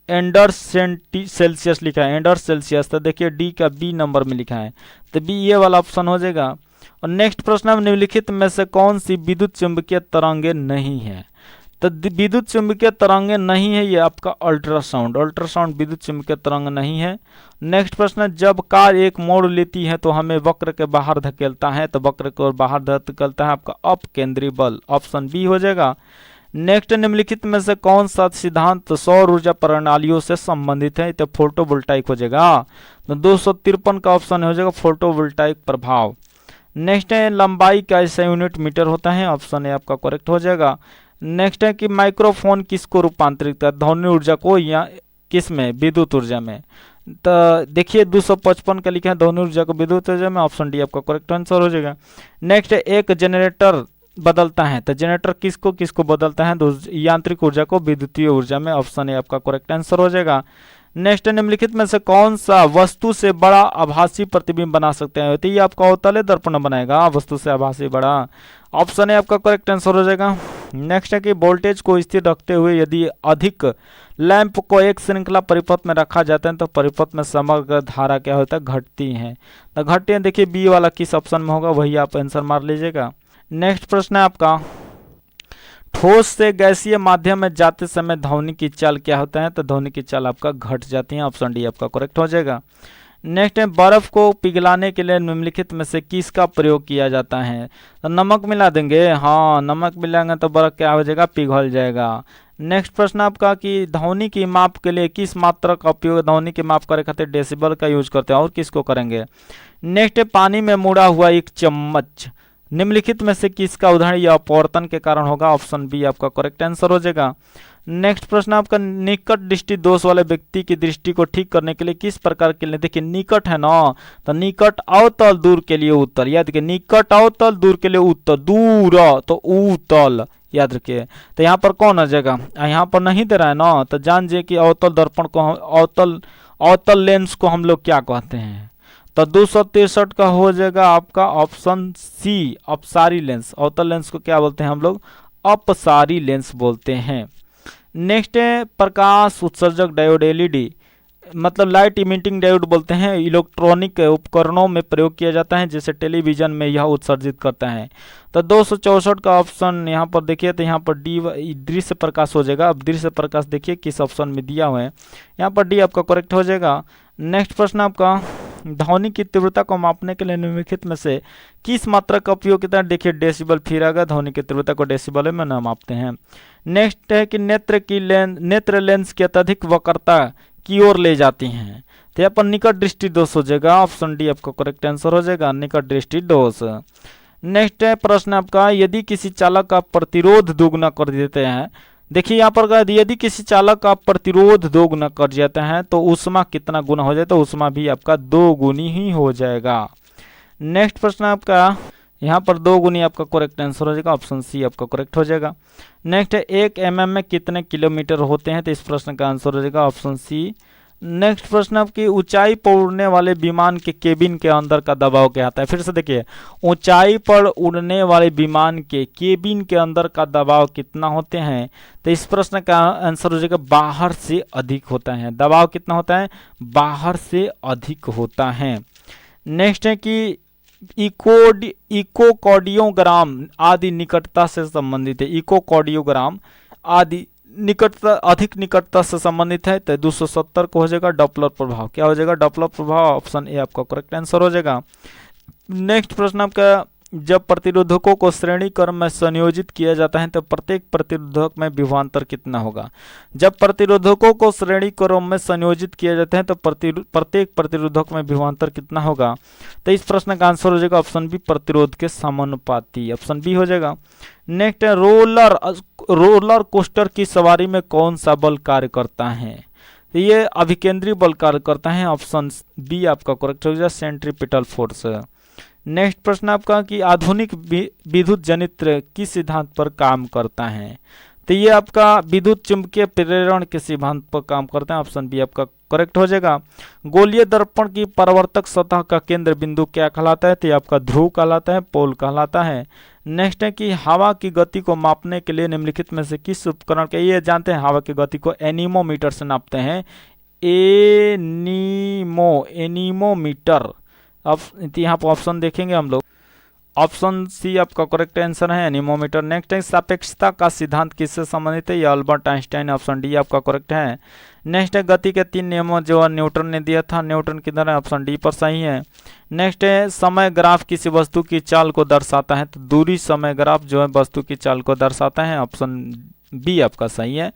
A: एंडर सेल्सियस लिखा है, एंडर सेल्सियस। तो देखिए डी का बी नंबर में लिखा है, तो बी ये वाला ऑप्शन हो जाएगा। और नेक्स्ट प्रश्न है, निम्नलिखित में से कौन सी विद्युत चुंबकीय तरंगे नहीं है? तो विद्युत चुंबकीय तरंगे नहीं है, ये आपका अल्ट्रासाउंड विद्युत चुंबकीय तरंग नहीं है। नेक्स्ट प्रश्न है, जब कार एक मोड़ लेती है तो हमें वक्र के बाहर धकेलता है, तो वक्र को बाहर धकेलता है आपका अपकेंद्री बल, ऑप्शन बी हो जाएगा। नेक्स्ट, निम्नलिखित में से कौन सा सिद्धांत सौर ऊर्जा प्रणालियों से संबंधित है? तो फोटोवोल्टाइक हो जाएगा। तो 253 का ऑप्शन हो जाएगा फोटोवोल्टाइक प्रभाव। नेक्स्ट है, लंबाई का ऐसा यूनिट मीटर होता है, ऑप्शन ए आपका करेक्ट हो जाएगा। नेक्स्ट है कि माइक्रोफोन किसको रूपांतरित करता है? ध्वनि ऊर्जा को या किस में? विद्युत ऊर्जा में। तो देखिए 255 का लिखा है ध्वनि ऊर्जा को विद्युत ऊर्जा में, ऑप्शन डी आपका करेक्ट आंसर हो जाएगा। नेक्स्ट है, एक जनरेटर बदलता है, तो जनरेटर किसको किसको बदलता है? यांत्रिक ऊर्जा को विद्युतीय ऊर्जा में, ऑप्शन ए आपका करेक्ट आंसर हो जाएगा। नेक्स्ट, निम्नलिखित में से कौन सा वस्तु से बड़ा आभासी प्रतिबिंब बना सकते हैं? तो ये आपका अवतल दर्पण बनाएगा वस्तु से आभासी बड़ा, ऑप्शन ए आपका करेक्ट आंसर हो जाएगा। नेक्स्ट है कि वोल्टेज को स्थिर रखते हुए यदि अधिक लैंप को एक श्रृंखला परिपथ में रखा जाता है तो परिपथ में समग्र धारा क्या होता है? घटती है। तो घटती है, देखिए बी वाला किस ऑप्शन में होगा, वही आप आंसर मार लीजिएगा। नेक्स्ट प्रश्न है आपका, ठोस से गैसीय माध्यम में जाते समय ध्वनि की चाल क्या होता है? तो ध्वनि की चाल आपका घट जाती है, ऑप्शन डी आपका करेक्ट हो जाएगा। नेक्स्ट है, बर्फ को पिघलाने के लिए निम्नलिखित में से किसका प्रयोग किया जाता है? तो नमक मिला देंगे, हाँ नमक मिलाएंगे तो बर्फ क्या हो जाएगा? पिघल जाएगा। नेक्स्ट प्रश्न आपका कि ध्वनि की माप के लिए किस मात्रा का उपयोग ध्वनि की माप करे खातिर डेसिबल का यूज करते हैं और किसको करेंगे? नेक्स्ट है, पानी में मुड़ा हुआ एक चम्मच निम्नलिखित में से किसका उदाहरण या अपवर्तन के कारण होगा? ऑप्शन बी आपका करेक्ट आंसर हो जाएगा। नेक्स्ट प्रश्न आपका, निकट दृष्टि दोष वाले व्यक्ति की दृष्टि को ठीक करने के लिए किस प्रकार के लिए? देखिए निकट है ना, तो निकट अवतल, दूर के लिए उत्तल, याद रखिए निकट अवतल, दूर के लिए उत्तल, दूर तो उत्तल, याद रखिए। तो यहाँ पर कौन आ जाएगा? यहाँ पर नहीं दे रहा है ना, तो जान जाइए कि अवतल दर्पण को, अवतल लेंस को हम लोग क्या कहते हैं? तो 263 का हो जाएगा आपका ऑप्शन सी, अपसारी लेंस। अवतल लेंस को क्या बोलते हैं हम लोग? अपसारी लेंस बोलते हैं। नेक्स्ट है, प्रकाश उत्सर्जक डायोड एलईडी मतलब लाइट इमिटिंग डायोड बोलते हैं, इलेक्ट्रॉनिक उपकरणों में प्रयोग किया जाता है, जैसे टेलीविजन में यह उत्सर्जित करता है। तो 264 का ऑप्शन यहाँ पर देखिए, तो यहाँ पर डी दृश्य प्रकाश हो जाएगा। अब दृश्य प्रकाश देखिए किस ऑप्शन में दिया हुआ है, यहाँ पर डी आपका करेक्ट हो जाएगा। नेक्स्ट प्रश्न आपका, ध्वनि की तीव्रता को मापने के लिए निम्नलिखित में से किस मात्रा का उपयोग किया? देखिए डेसिबल, फिर आएगा ध्वनि की तीव्रता को डेसिबल में ना मापते हैं। नेक्स्ट है कि नेत्र लेंस की अत्यधिक वक्रता की ओर ले जाती हैं, तो यहाँ पर निकट दृष्टि दोष हो जाएगा। ऑप्शन डी आपका करेक्ट आंसर हो जाएगा, निकट दृष्टि दोष। नेक्स्ट है प्रश्न आपका, यदि किसी चालक का प्रतिरोध दोगुना कर देते हैं, देखिए यहाँ पर यदि किसी चालक का प्रतिरोध दोगुना कर जाते हैं तो ऊष्मा कितना गुना हो जाए? तो ऊष्मा भी आपका 2 गुनी ही हो जाएगा। नेक्स्ट प्रश्न आपका, यहाँ पर 2 गुनी आपका करेक्ट आंसर हो जाएगा, ऑप्शन सी आपका करेक्ट हो जाएगा। नेक्स्ट है 1 mm में कितने किलोमीटर होते हैं? तो इस प्रश्न का आंसर हो जाएगा ऑप्शन सी। नेक्स्ट प्रश्न आपकी, ऊंचाई पर उड़ने वाले विमान के केबिन के अंदर का दबाव क्या आता है? फिर से देखिए, ऊंचाई पर उड़ने वाले विमान के केबिन के अंदर का दबाव कितना होते हैं? तो इस प्रश्न का आंसर हो जाएगा बाहर से अधिक होता है। दबाव कितना होता है? बाहर से अधिक होता है। नेक्स्ट है कि इकोकार्डियोग्राम आदि निकटता से संबंधित है। इकोकार्डियोग्राम आदि निकटता, अधिक निकटता से संबंधित है, तो 270 को हो जाएगा डॉपलर प्रभाव। क्या हो जाएगा? डॉपलर प्रभाव। ऑप्शन ए आपका करेक्ट आंसर हो जाएगा। नेक्स्ट प्रश्न आपका, जब प्रतिरोधकों को श्रेणी क्रम में संयोजित किया जाता है तो प्रत्येक प्रतिरोधक में विभवांतर कितना होगा? जब प्रतिरोधकों को श्रेणी क्रम में संयोजित किया जाता है तो प्रत्येक प्रतिरोधक में विभवांतर कितना होगा? तो इस प्रश्न का आंसर हो जाएगा ऑप्शन बी, प्रतिरोध के समानुपाती। ऑप्शन बी हो जाएगा। नेक्स्ट है, रोलर कोस्टर की सवारी में कौन सा बल कार्य करता है? तो ये अभिकेंद्री बल कार्य करता है। ऑप्शन बी आपका करेक्ट हो जाएगा, सेंट्रीपिटल फोर्स। नेक्स्ट प्रश्न आपका कि आधुनिक विद्युत जनित्र किस सिद्धांत पर काम करता है? तो ये आपका विद्युत चुंबकीय प्रेरण के सिद्धांत पर काम करता है। ऑप्शन बी आपका करेक्ट हो जाएगा। गोलीय दर्पण की परावर्तक सतह का केंद्र बिंदु क्या कहलाता है? तो ये आपका ध्रुव कहलाता है, पोल कहलाता है। नेक्स्ट है कि हवा की गति को मापने के लिए निम्नलिखित में से किस उपकरण के, ये जानते हैं हवा की गति को एनीमोमीटर से नापते हैं। एनीमोमीटर। अब यहाँ पर ऑप्शन देखेंगे हम लोग, ऑप्शन सी आपका करेक्ट आंसर है, एनीमोमीटर। नेक्स्ट है, सापेक्षता का सिद्धांत किससे संबंधित है? ये अल्बर्ट आइंस्टाइन। ऑप्शन डी आपका करेक्ट है। नेक्स्ट है, गति के 3 नियमों जो न्यूटन ने दिया था, न्यूटन किधर है? ऑप्शन डी पर सही है। नेक्स्ट है, समय ग्राफ किसी वस्तु की चाल को दर्शाता है, तो दूरी समय ग्राफ जो है वस्तु की चाल को दर्शाता है। ऑप्शन बी आपका सही है।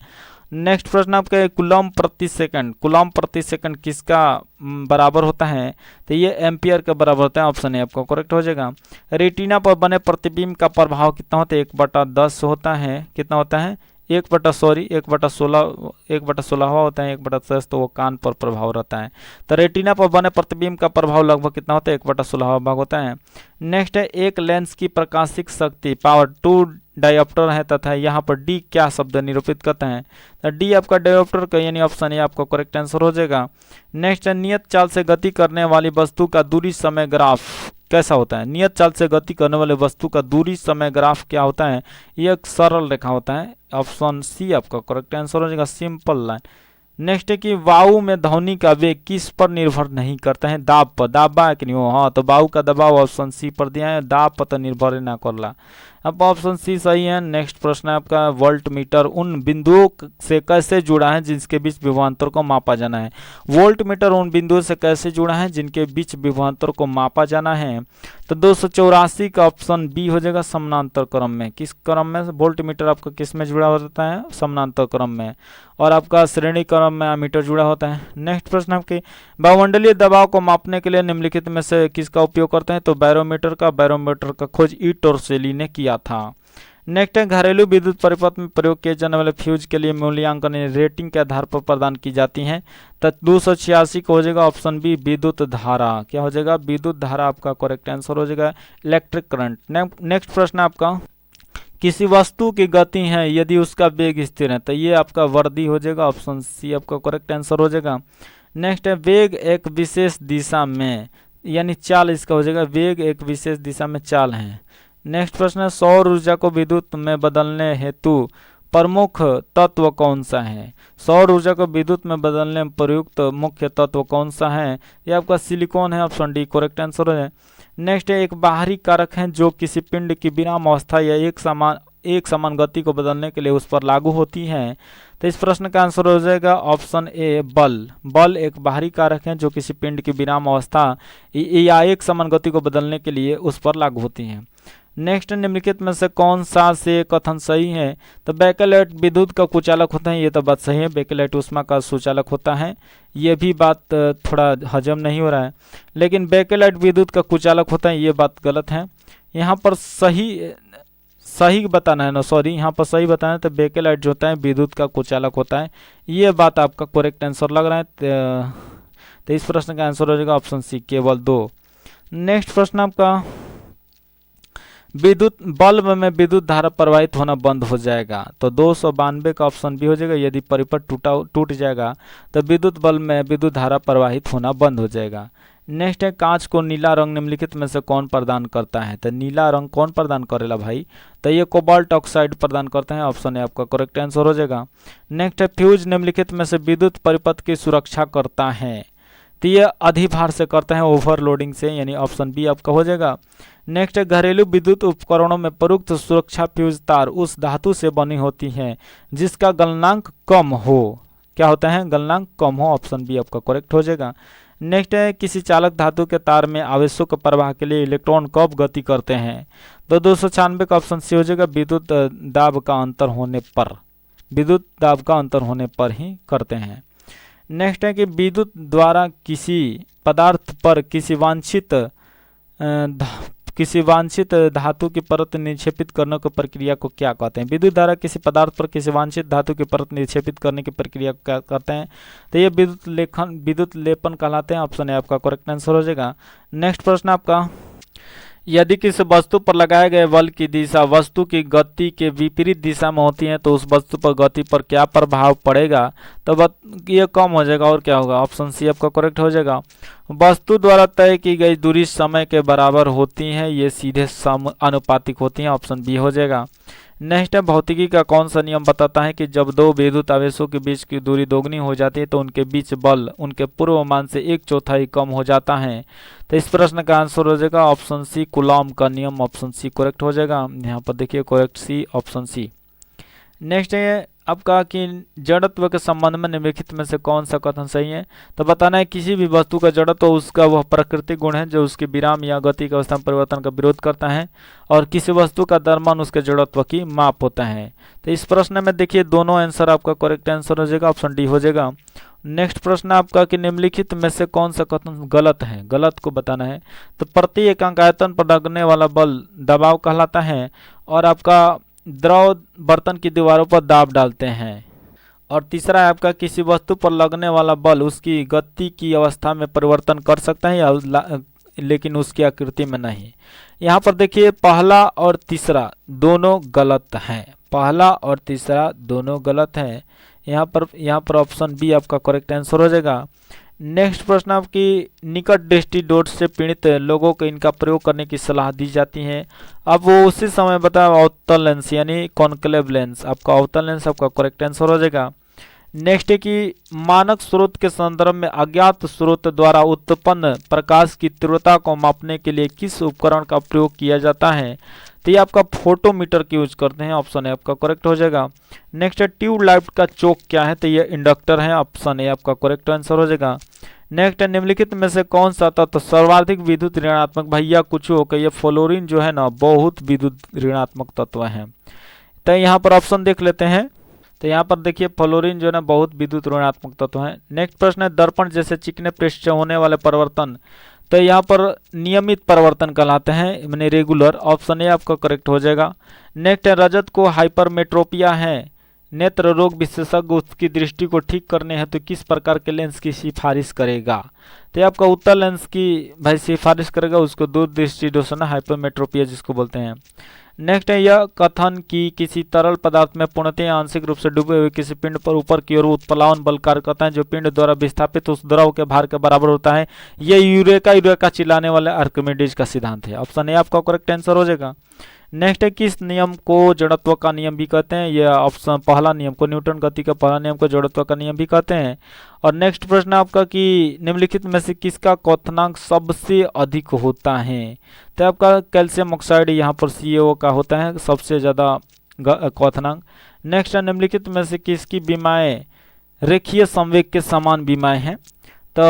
A: नेक्स्ट प्रश्न आपका, कूलम प्रति सेकंड, कूलम प्रति सेकंड किसका बराबर होता है? तो ये एम्पियर के बराबर होता है। ऑप्शन ए आपका करेक्ट हो जाएगा। रेटिना पर बने प्रतिबिंब का प्रभाव कितना होता है? 1/10 होता है। कितना होता है? 1/16 होता है। 1/10 तो वो कान पर प्रभाव रहता है। तो रेटिना पर बने प्रतिबिंब का प्रभाव लगभग कितना होता है? 1/16 भाग होता है। नेक्स्ट है, एक लेंस की प्रकाशिक शक्ति पावर 2 डायोप्टर है तथा यहाँ पर डी क्या शब्द निरूपित करते हैं? तो डी आपका डायोप्टर का यानी ऑप्शन ए आपका करेक्ट आंसर हो जाएगा। नेक्स्ट है, नियत चाल से गति करने वाली वस्तु का दूरी समय ग्राफ कैसा होता है? नियत चाल से गति करने वाले वस्तु का दूरी समय ग्राफ क्या होता है? ये एक सरल रेखा होता है। ऑप्शन सी आपका करेक्ट आंसर हो जाएगा, सिंपल लाइन। नेक्स्ट है कि वायु में ध्वनि का वेग किस पर निर्भर नहीं करता है? दाब पर। दाब बा कि नहीं हो? हाँ, तो वायु का दबाव ऑप्शन सी पर दिया है, दाब पर तो निर्भर ना करला। अब ऑप्शन सी सही है। नेक्स्ट प्रश्न है आपका, वोल्ट मीटर उन बिंदुओं से कैसे जुड़ा है जिसके बीच विभवांतर को मापा जाना है? वोल्ट मीटर उन बिंदुओं से कैसे जुड़ा है जिनके बीच विभवांतर को मापा जाना है? तो 284 का ऑप्शन बी हो जाएगा, समानांतर क्रम में। किस क्रम में? वोल्ट मीटर आपका किस में जुड़ा होता है? समानांतर क्रम में। और आपका श्रेणी क्रम में मीटर जुड़ा होता है। नेक्स्ट प्रश्न आपके, वायुमंडलीय दबाव को मापने के लिए निम्नलिखित में से किसका उपयोग करते हैं? तो बैरोमीटर का। बैरोमीटर का खोज ई टोर्सेली ने किया था। नेक्स्ट है, घरेलू विद्युत परिपथ में प्रयोग किए जाने वाले फ्यूज के लिए मूल्यांकन रेटिंग के आधार पर प्रदान की जाती है। तो 286 को हो जाएगा ऑप्शन बी, विद्युत धारा। क्या हो जाएगा? विद्युत धारा आपका करेक्ट आंसर हो जाएगा, इलेक्ट्रिक करंट। नेक्स्ट प्रश्न आपका, किसी वस्तु की गति है यदि उसका वेग स्थिर है, तो ये आपका वर्दी हो जाएगा। ऑप्शन सी आपका करेक्ट आंसर हो जाएगा। नेक्स्ट है, वेग एक विशेष दिशा में, यानी चाल इसका हो जाएगा, वेग एक विशेष दिशा में चाल है। नेक्स्ट प्रश्न है, सौर ऊर्जा को विद्युत में बदलने हेतु प्रमुख तत्व कौन सा है? सौर ऊर्जा को विद्युत में बदलने में प्रयुक्त मुख्य तत्व कौन सा है? ये आपका सिलिकॉन है, ऑप्शन डी करेक्ट आंसर है। नेक्स्ट है, एक बाहरी कारक है जो किसी पिंड की विराम अवस्था या एक समान गति को बदलने के लिए उस पर लागू होती है। तो इस प्रश्न का आंसर हो जाएगा ऑप्शन ए बल। बल एक बाहरी कारक है जो किसी पिंड की विराम अवस्था या एक समान गति को बदलने के लिए उस पर लागू होती है। नेक्स्ट, निम्नलिखित में से कौन सा से कथन सही है? तो बैकलाइट विद्युत का कुचालक होता है, ये तो बात सही है। बैकलाइट ऊष्मा का सुचालक होता है, ये भी बात थोड़ा हजम नहीं हो रहा है। लेकिन बैकलाइट विद्युत का कुचालक होता है, ये बात गलत है। यहाँ पर सही बताना है ना, सॉरी, यहाँ पर सही बताना है। तो बैकलाइट जो होता है विद्युत का कुचालक होता है, ये बात आपका करेक्ट आंसर लग रहा है। तो इस प्रश्न का आंसर हो जाएगा ऑप्शन सी, केवल 2। नेक्स्ट प्रश्न आपका, विद्युत बल्ब में विद्युत धारा प्रवाहित होना बंद हो जाएगा। तो 292 का ऑप्शन बी हो जाएगा। यदि परिपथ टूट जाएगा तो विद्युत बल्ब में विद्युत धारा प्रवाहित होना बंद हो जाएगा। नेक्स्ट है, कांच को नीला रंग निम्नलिखित में से कौन प्रदान करता है? तो नीला रंग कौन प्रदान करेला भाई? तो ये कोबाल्ट ऑक्साइड प्रदान करते हैं, ऑप्शन है आपका करेक्ट आंसर हो जाएगा। नेक्स्ट है, फ्यूज निम्नलिखित में से विद्युत परिपथ की सुरक्षा करता है। तो ये अधिभार से करते हैं, ओवरलोडिंग से, यानी ऑप्शन बी आपका हो जाएगा। नेक्स्ट है, घरेलू विद्युत उपकरणों में प्रयुक्त सुरक्षा फ्यूज तार उस धातु से बनी होती है जिसका गलनांक कम हो। क्या होता है? गलनांक कम हो, ऑप्शन बी आपका करेक्ट हो जाएगा। नेक्स्ट है, किसी चालक धातु के तार में आवेशों के प्रवाह के लिए इलेक्ट्रॉन कब गति करते हैं? तो 296 का ऑप्शन सी हो जाएगा, विद्युत दाब का अंतर होने पर। विद्युत दाब का अंतर होने पर ही करते हैं। नेक्स्ट है कि विद्युत द्वारा किसी पदार्थ पर किसी वांछित धातु की परत निक्षेपित करने की प्रक्रिया को क्या कहते हैं? विद्युत धारा किसी पदार्थ पर किसी वांछित धातु की परत निक्षेपित करने की प्रक्रिया को क्या कहते हैं? तो ये विद्युत लेपन कहलाते हैं, ऑप्शन है आपका करेक्ट आंसर हो जाएगा। नेक्स्ट प्रश्न आपका, यदि किसी वस्तु पर लगाए गए बल की दिशा वस्तु की गति के विपरीत दिशा में होती है तो उस वस्तु पर गति पर क्या प्रभाव पड़ेगा? तो ये कम हो जाएगा, और क्या होगा? ऑप्शन सी आपका करेक्ट हो जाएगा। वस्तु द्वारा तय की गई दूरी समय के बराबर होती है, ये सीधे समानुपातिक होती है, ऑप्शन बी हो जाएगा। नेक्स्ट है, भौतिकी का कौन सा नियम बताता है कि जब दो विद्युत आवेशों के बीच की दूरी दोगुनी हो जाती है तो उनके बीच बल उनके पूर्व मान से 1/4 कम हो जाता है? तो इस प्रश्न का आंसर हो जाएगा ऑप्शन सी, कूलॉम का नियम, ऑप्शन सी करेक्ट हो जाएगा। यहाँ पर देखिए करेक्ट सी, ऑप्शन सी। नेक्स्ट है आपका कि जड़त्व के संबंध में निम्नलिखित में से कौन सा कथन सही है? तो बताना है किसी भी वस्तु का जड़त्व उसका वह प्राकृतिक गुण है जो उसके विराम या गति के अवस्था में परिवर्तन का विरोध करता है, और किसी वस्तु का द्रव्यमान उसके जड़त्व की माप होता है। तो इस प्रश्न में देखिए दोनों आंसर आपका करेक्ट आंसर हो जाएगा, ऑप्शन डी हो जाएगा। नेक्स्ट प्रश्न आपका कि निम्नलिखित में से कौन सा कथन गलत है? गलत को बताना है। तो प्रति एकांक आयतन पर लगने वाला बल दबाव कहलाता है, और आपका द्रव बर्तन की दीवारों पर दाब डालते हैं। और तीसरा है आपका किसी वस्तु पर लगने वाला बल उसकी गति की अवस्था में परिवर्तन कर सकता है या लेकिन उसकी आकृति में नहीं। यहाँ पर देखिए पहला और तीसरा दोनों गलत हैं, पहला और तीसरा दोनों गलत हैं। यहाँ पर ऑप्शन बी आपका करेक्ट आंसर हो जाएगा। नेक्स्ट प्रश्न आपकी निकट दृष्टि दोष से पीड़ित लोगों को इनका प्रयोग करने की सलाह दी जाती है। अब वो उसी समय बताया अवतल लेंस यानी कॉन्क्लेव लेंस, आपका अवतल लेंस आपका करेक्ट आंसर हो जाएगा। नेक्स्ट है कि मानक स्रोत के संदर्भ में अज्ञात स्रोत द्वारा उत्पन्न प्रकाश की तीव्रता को मापने के लिए किस उपकरण का प्रयोग किया जाता है? तो ये आपका फोटोमीटर की यूज करते हैं, ऑप्शन है आपका करेक्ट हो जाएगा। नेक्स्ट है ट्यूबलाइट का चोक क्या है? तो ये इंडक्टर है, ऑप्शन है आपका करेक्ट आंसर हो जाएगा। नेक्स्ट है निम्नलिखित में से कौन सा तत्व सर्वाधिक विद्युत ऋणात्मक? भैया कुछ हो कि ये फ्लोरीन जो है ना बहुत विद्युत ऋणात्मक तत्व है। तो यहाँ पर ऑप्शन देख लेते हैं। तो यहाँ पर देखिए फ्लोरीन जो है ना बहुत विद्युत ऋणात्मक तत्व है। नेक्स्ट प्रश्न है दर्पण जैसे चिकने पृष्ठ से होने वाले परिवर्तन, तो यहाँ पर नियमित परिवर्तन कहलाते हैं, यानी रेगुलर, ऑप्शन ए आपका करेक्ट हो जाएगा। नेक्स्ट है रजत को हाइपरमेट्रोपिया है, नेत्र रोग विशेषज्ञ उसकी दृष्टि को ठीक करने हेतु तो किस प्रकार के लेंस की सिफारिश करेगा? तो ये आपका उत्तल लेंस की भाई सिफारिश करेगा, उसको दूरदृष्टि दोष है हाइपरमेट्रोपिया जिसको बोलते हैं। नेक्स्ट है यह कथन कि किसी तरल पदार्थ में पूर्णतः आंशिक रूप से डूबे हुए किसी पिंड पर ऊपर की ओर उत्प्लावन बल कार्य करता है जो पिंड द्वारा विस्थापित उस द्रव के भार के बराबर होता है। यह यूरेका चिल्लाने वाले आर्किमिडीज का सिद्धांत है, ऑप्शन ए आपका करेक्ट आंसर हो जाएगा। नेक्स्ट है किस नियम को जड़त्व का नियम भी कहते हैं, यह ऑप्शन पहला नियम को, न्यूटन गति का पहला नियम को जड़त्व का नियम भी कहते हैं। और नेक्स्ट प्रश्न आपका कि निम्नलिखित में से किसका क्वथनांक सबसे अधिक होता है, तो आपका कैल्शियम ऑक्साइड यहाँ पर CaO का होता है सबसे ज़्यादा क्वथनांक। नेक्स्ट है निम्नलिखित में से किसकी बीमाएँ रेखीय संवेग के समान बीमाएँ हैं, तो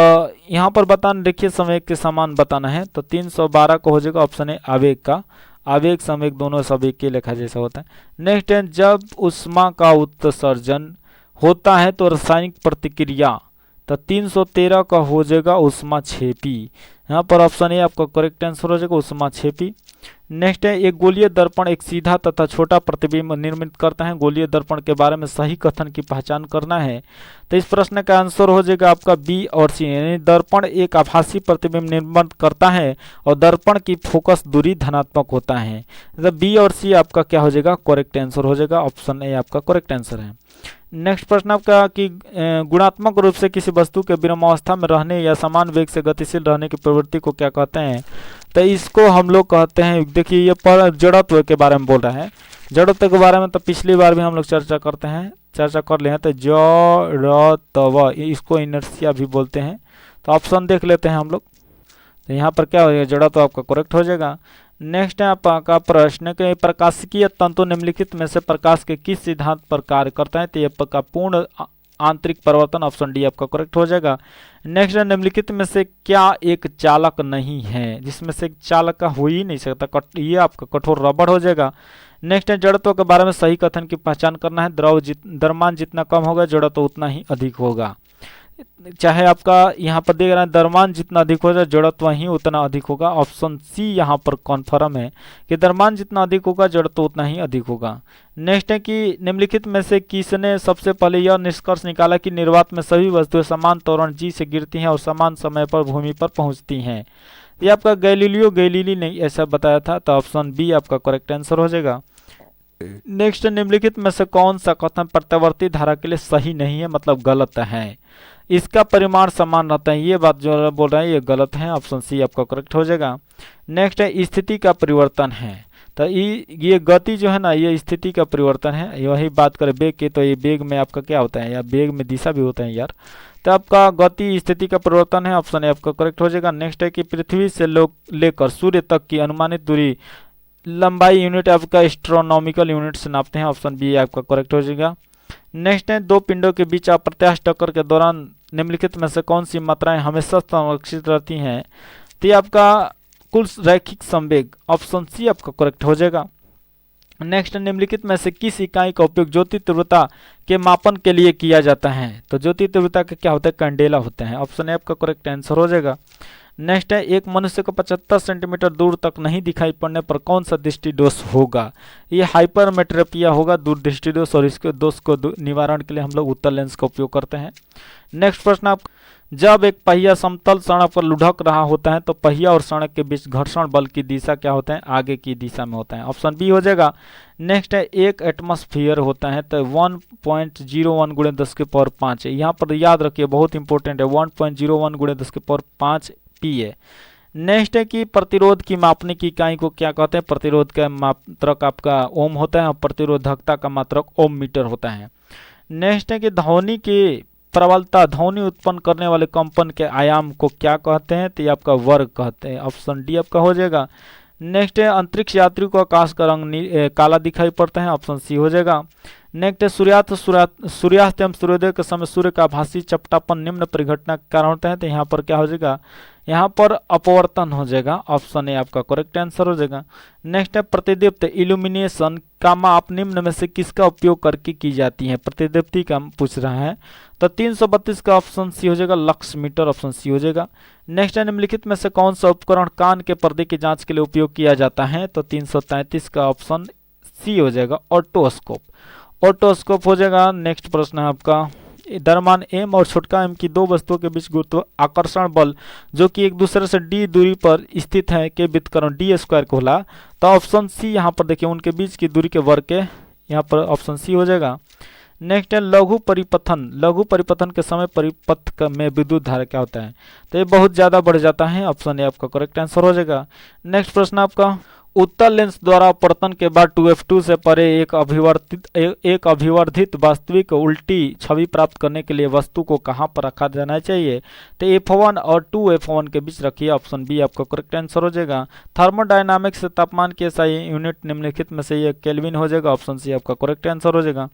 A: यहाँ पर बताना रेखीय संवेग के समान बताना है, तो 312 को हो जाएगा ऑप्शन है आवेग का, आवेग संवेग दोनों संवेग के लेखा जैसा होता है। नेक्स्ट है जब ऊष्मा का उत्सर्जन होता है तो रासायनिक प्रतिक्रिया, तो 313 का हो जाएगा ऊष्माक्षेपी, यहाँ पर ऑप्शन ए आपका करेक्ट आंसर हो जाएगा ऊष्माक्षेपी। नेक्स्ट है एक गोलीय दर्पण एक सीधा तथा छोटा प्रतिबिंब निर्मित करता है, गोलीय दर्पण के बारे में सही कथन की पहचान करना है, तो इस प्रश्न का आंसर हो जाएगा आपका बी और सी, यानी दर्पण एक आभासी प्रतिबिंब निर्मित करता है और दर्पण की फोकस दूरी धनात्मक होता है, तो बी और सी आपका क्या हो जाएगा करेक्ट आंसर हो जाएगा, ऑप्शन ए आपका करेक्ट आंसर है। नेक्स्ट प्रश्न आपका कि गुणात्मक रूप से किसी वस्तु के विरामावस्था में रहने या समान वेग से गतिशील रहने की प्रवृत्ति को क्या कहते हैं, तो इसको हम लोग कहते हैं, देखिए ये पर जड़त्व के बारे में बोल रहा है, जड़त्व के बारे में तो पिछली बार भी हम लोग चर्चा कर ले हैं, तो जड़त्व इसको इनर्शिया भी बोलते हैं, तो ऑप्शन देख लेते हैं हम लोग, तो यहाँ पर क्या हो जाएगा जड़त्व आपका करेक्ट हो जाएगा। नेक्स्ट है आपका प्रश्न के प्रकाशिकीय तंतु निम्नलिखित में से प्रकाश के किस सिद्धांत पर कार्य करता है, तो ये आपका पूर्ण आंतरिक परिवर्तन, ऑप्शन डी आपका करेक्ट हो जाएगा। नेक्स्ट है निम्नलिखित में से क्या एक चालक नहीं है, जिसमें से चालक का हो ही नहीं सकता, ये आपका कठोर रबड़ हो जाएगा। नेक्स्ट है जड़त्व के बारे में सही कथन की पहचान करना है, द्रव्यमान जितना कम होगा जड़त्व उतना ही अधिक होगा, चाहे आपका यहाँ पर देख रहे हैं द्रव्यमान जितना अधिक होगा जड़त्व ही उतना अधिक होगा, ऑप्शन सी यहाँ पर कन्फर्म है कि द्रव्यमान जितना अधिक होगा जड़त्व उतना ही अधिक होगा। नेक्स्ट है कि निम्नलिखित में से किसने सबसे पहले यह निष्कर्ष निकाला कि निर्वात में सभी वस्तुएं समान त्वरण जी से गिरती हैं और समान समय पर भूमि पर पहुंचती हैं, ये आपका गैलीली ने ऐसा बताया था, तो ऑप्शन बी आपका करेक्ट आंसर हो जाएगा। नेक्स्ट निम्नलिखित में से कौन सा कथन प्रत्यावर्ती धारा के लिए सही नहीं है, मतलब गलत है, इसका परिमाण समान रहता है, ये बात जो बोल रहे हैं ये गलत है, ऑप्शन सी आपका करेक्ट हो जाएगा। नेक्स्ट है स्थिति का परिवर्तन है, तो ये गति जो है ना ये स्थिति का परिवर्तन है, वही बात करें बेग की, तो ये बेग में आपका क्या होता है, या बेग में दिशा भी होता है यार, तो आपका गति स्थिति का परिवर्तन है, ऑप्शन ए आपका करेक्ट हो जाएगा। नेक्स्ट है कि पृथ्वी से लेकर सूर्य तक की अनुमानित दूरी लंबाई यूनिट आपका एस्ट्रोनॉमिकल यूनिट से नापते हैं, ऑप्शन बी आपका करेक्ट हो जाएगा। नेक्स्ट है दो पिंडों के बीच अप्रत्याश टक्कर के दौरान निम्नलिखित में से कौन सी मात्राएं हमेशा संरक्षित रहती हैं, तो ये आपका कुल रैखिक संवेग, ऑप्शन सी आपका करेक्ट हो जाएगा। नेक्स्ट निम्नलिखित में से किस इकाई का उपयोग ज्योति तीव्रता के मापन के लिए किया जाता है, तो ज्योति तीव्रता के क्या होता है कैंडेला होते हैं, ऑप्शन ए आपका करेक्ट आंसर हो जाएगा। नेक्स्ट है एक मनुष्य को 75 सेंटीमीटर दूर तक नहीं दिखाई पड़ने पर कौन सा दृष्टि दोष होगा, ये हाइपरमेट्रोपिया होगा, दूर दृष्टि दोष, और इसके दोष को निवारण के लिए हम लोग उत्तल लेंस का उपयोग करते हैं। नेक्स्ट प्रश्न आप जब एक पहिया समतल सड़क पर लुढ़क रहा होता है तो पहिया और सड़क के बीच घर्षण बल की दिशा क्या होता है, आगे की दिशा में होता है, ऑप्शन बी हो जाएगा। नेक्स्ट है एक एटमॉस्फेयर होता है तो 1.01 गुणे 10 के पावर 5 है, यहाँ पर याद रखिए बहुत इंपॉर्टेंट है, 1.01 गुणे 10 के पावर 5 पी है। नेक्स्ट है कि प्रतिरोध की मापने की इकाई को क्या कहते हैं, प्रतिरोध का मात्रक आपका ओम होता है और प्रतिरोधकता का मात्रक ओम मीटर होता है। नेक्स्ट है कि ध्वनि की प्रबलता, ध्वनि उत्पन्न करने वाले कंपन के आयाम को क्या कहते हैं, तो ये आपका वर्ग कहते हैं, ऑप्शन डी आपका हो जाएगा। नेक्स्ट है अंतरिक्ष यात्री को आकाश का रंग काला दिखाई पड़ता है, ऑप्शन सी हो जाएगा। नेक्स्ट है सूर्यास्त एवं सूर्योदय के समय सूर्य का आभासी चपटापन निम्न परिघटना के कारण होता है, तो यहाँ पर क्या हो जाएगा, यहाँ पर अपवर्तन हो जाएगा, ऑप्शन ए आपका करेक्ट आंसर हो जाएगा। नेक्स्ट है प्रतिदीप्त इल्यूमिनेशन का माप निम्न में से किसका उपयोग करके की जाती है, प्रतिदीप्ति का पूछ रहा है, तो 332 का ऑप्शन सी हो जाएगा, लक्स मीटर, ऑप्शन सी हो जाएगा। नेक्स्ट है निम्नलिखित में से कौन सा उपकरण कान के पर्दे की जांच के लिए उपयोग किया जाता है, तो 333 का ऑप्शन सी हो जाएगा, ऑटोस्कोप, ऑटोस्कोप हो जाएगा। नेक्स्ट प्रश्न है आपका द्रव्यमान m और छोटका m की दो वस्तुओं के बीच गुरुत्व आकर्षण बल जो कि एक दूसरे से d दूरी पर स्थित है के व्युत्क्रम d स्क्वायर को होला, तो ऑप्शन सी यहाँ पर देखिए उनके बीच की दूरी के वर्ग के यहाँ पर ऑप्शन सी हो जाएगा। नेक्स्ट है लघु परिपथन के समय परिपथ में विद्युत धारा क्या होता है, तो ये बहुत ज़्यादा बढ़ जाता है, ऑप्शन ए आपका करेक्ट आंसर हो जाएगा। नेक्स्ट प्रश्न आपका उत्तल लेंस द्वारा अपवर्तन के बाद 2f2 से परे एक अभिवर्धित वास्तविक उल्टी छवि प्राप्त करने के लिए वस्तु को कहां पर रखा जाना चाहिए? तो f1 और 2f1 के बीच रखिए। ऑप्शन बी आपका करेक्ट आंसर हो जाएगा। थर्मोडायनामिक्स से तापमान की एसआई यूनिट निम्नलिखित में से ये केल्विन हो जाएगा। ऑप्शन सी आपका करेक्ट आंसर हो जाएगा।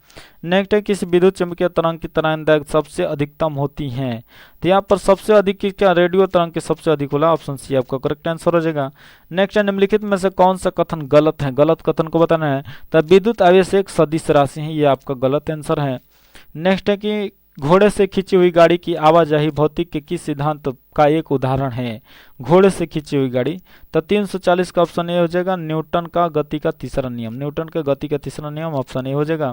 A: नेक्स्ट है, किसी विद्युत चुंबकीय तरंग की तरंग सबसे अधिकतम होती है? तो यहाँ पर सबसे अधिक क्या रेडियो तरंग की सबसे अधिक होला? ऑप्शन सी आपका करेक्ट आंसर हो जाएगा। नेक्स्ट है, निम्नलिखित में से कौन सा कथन गलत है? गलत कथन को बताना है। तो विद्युत आवेश एक सदिश राशि है, ये आपका गलत आंसर है। नेक्स्ट है कि घोड़े से खींची हुई गाड़ी की आवाजाही भौतिक के किस सिद्धांत का एक उदाहरण है? घोड़े से खींची हुई गाड़ी, तो 340 का ऑप्शन ए हो जाएगा। न्यूटन का गति का तीसरा नियम, न्यूटन के गति का तीसरा नियम, ऑप्शन ए हो जाएगा।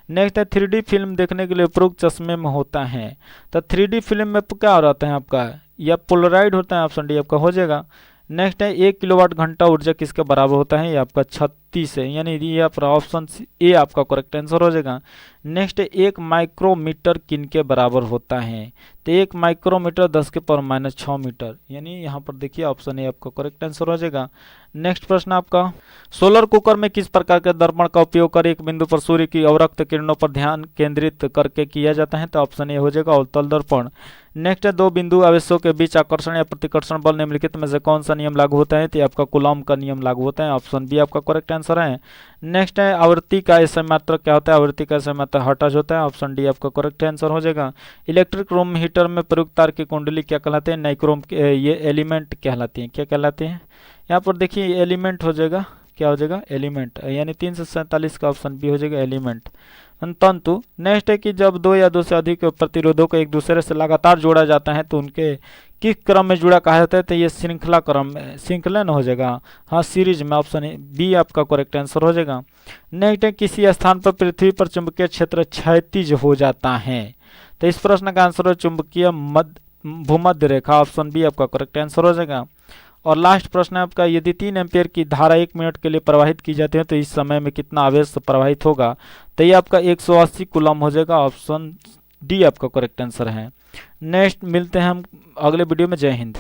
A: नेक्स्ट है, 3D फिल्म देखने के लिए उपयुक्त चश्मे में होता है? तो 3D फिल्म में क्या रहता है आपका? या पोलराइड होता है, ऑप्शन डी आपका हो जाएगा। नेक्स्ट है, 1 किलोवाट घंटा ऊर्जा किसके बराबर होता है? ये आपका 36 है, यानी ये आपका ऑप्शन ए आपका करेक्ट आंसर हो जाएगा। नेक्स्ट है, 1 माइक्रोमीटर किन के बराबर होता है? तो 1 माइक्रोमीटर 10⁻⁻6 मीटर, यानी यहाँ पर देखिए ऑप्शन ए आपका करेक्ट आंसर हो जाएगा। नेक्स्ट प्रश्न आपका, सोलर कुकर में किस प्रकार के दर्पण का उपयोग कर एक बिंदु पर सूर्य की अवरक्त किरणों पर ध्यान केंद्रित करके किया जाता है? तो ऑप्शन ए हो जाएगा अवतल दर्पण। नेक्स्ट है, दो बिंदु आवेशों के बीच आकर्षण या प्रतिकर्षण बल निम्नलिखित में से कौन सा नियम लागू होता है? तो आपका कूलॉम का नियम लागू होता है, ऑप्शन बी आपका करेक्ट आंसर है। नेक्स्ट है, आवृत्ति का एसआई मात्रक क्या होता है? आवृत्ति का एसआई मात्रक हर्ट्ज होता है, ऑप्शन डी आपका करेक्ट आंसर हो जाएगा। इलेक्ट्रिक रूम हीटर में प्रयुक्त तार की कुंडली क्या कहलाते हैं? नाइक्रोम ये एलिमेंट कहलाती हैं। क्या कहलाते हैं? यहाँ पर देखिए एलिमेंट हो जाएगा, क्या हो जाएगा? एलिमेंट, यानी 347 का ऑप्शन बी हो जाएगा एलिमेंट, तंतु। नेक्स्ट है कि जब दो या दो से अधिक प्रतिरोधों को एक दूसरे से लगातार जोड़ा जाता है तो उनके किस क्रम में जुड़ा कहा जाता है? तो ये श्रृंखला क्रम, श्रृंखलन हो जाएगा, हाँ सीरीज में, ऑप्शन बी आपका करेक्ट आंसर हो जाएगा। नेक्स्ट है, किसी स्थान पर पृथ्वी पर चुंबकीय क्षेत्र क्षैतिज हो जाता है? तो इस प्रश्न का आंसर है चुंबकीय भूमध्य रेखा, ऑप्शन बी आपका करेक्ट आंसर हो जाएगा। और लास्ट प्रश्न है आपका, यदि 3 एम्पियर की धारा 1 मिनट के लिए प्रवाहित की जाती है तो इस समय में कितना आवेश प्रवाहित होगा? तो ये आपका 180 कूलम हो जाएगा, ऑप्शन डी आपका करेक्ट आंसर है। नेक्स्ट मिलते हैं हम अगले वीडियो में। जय हिंद।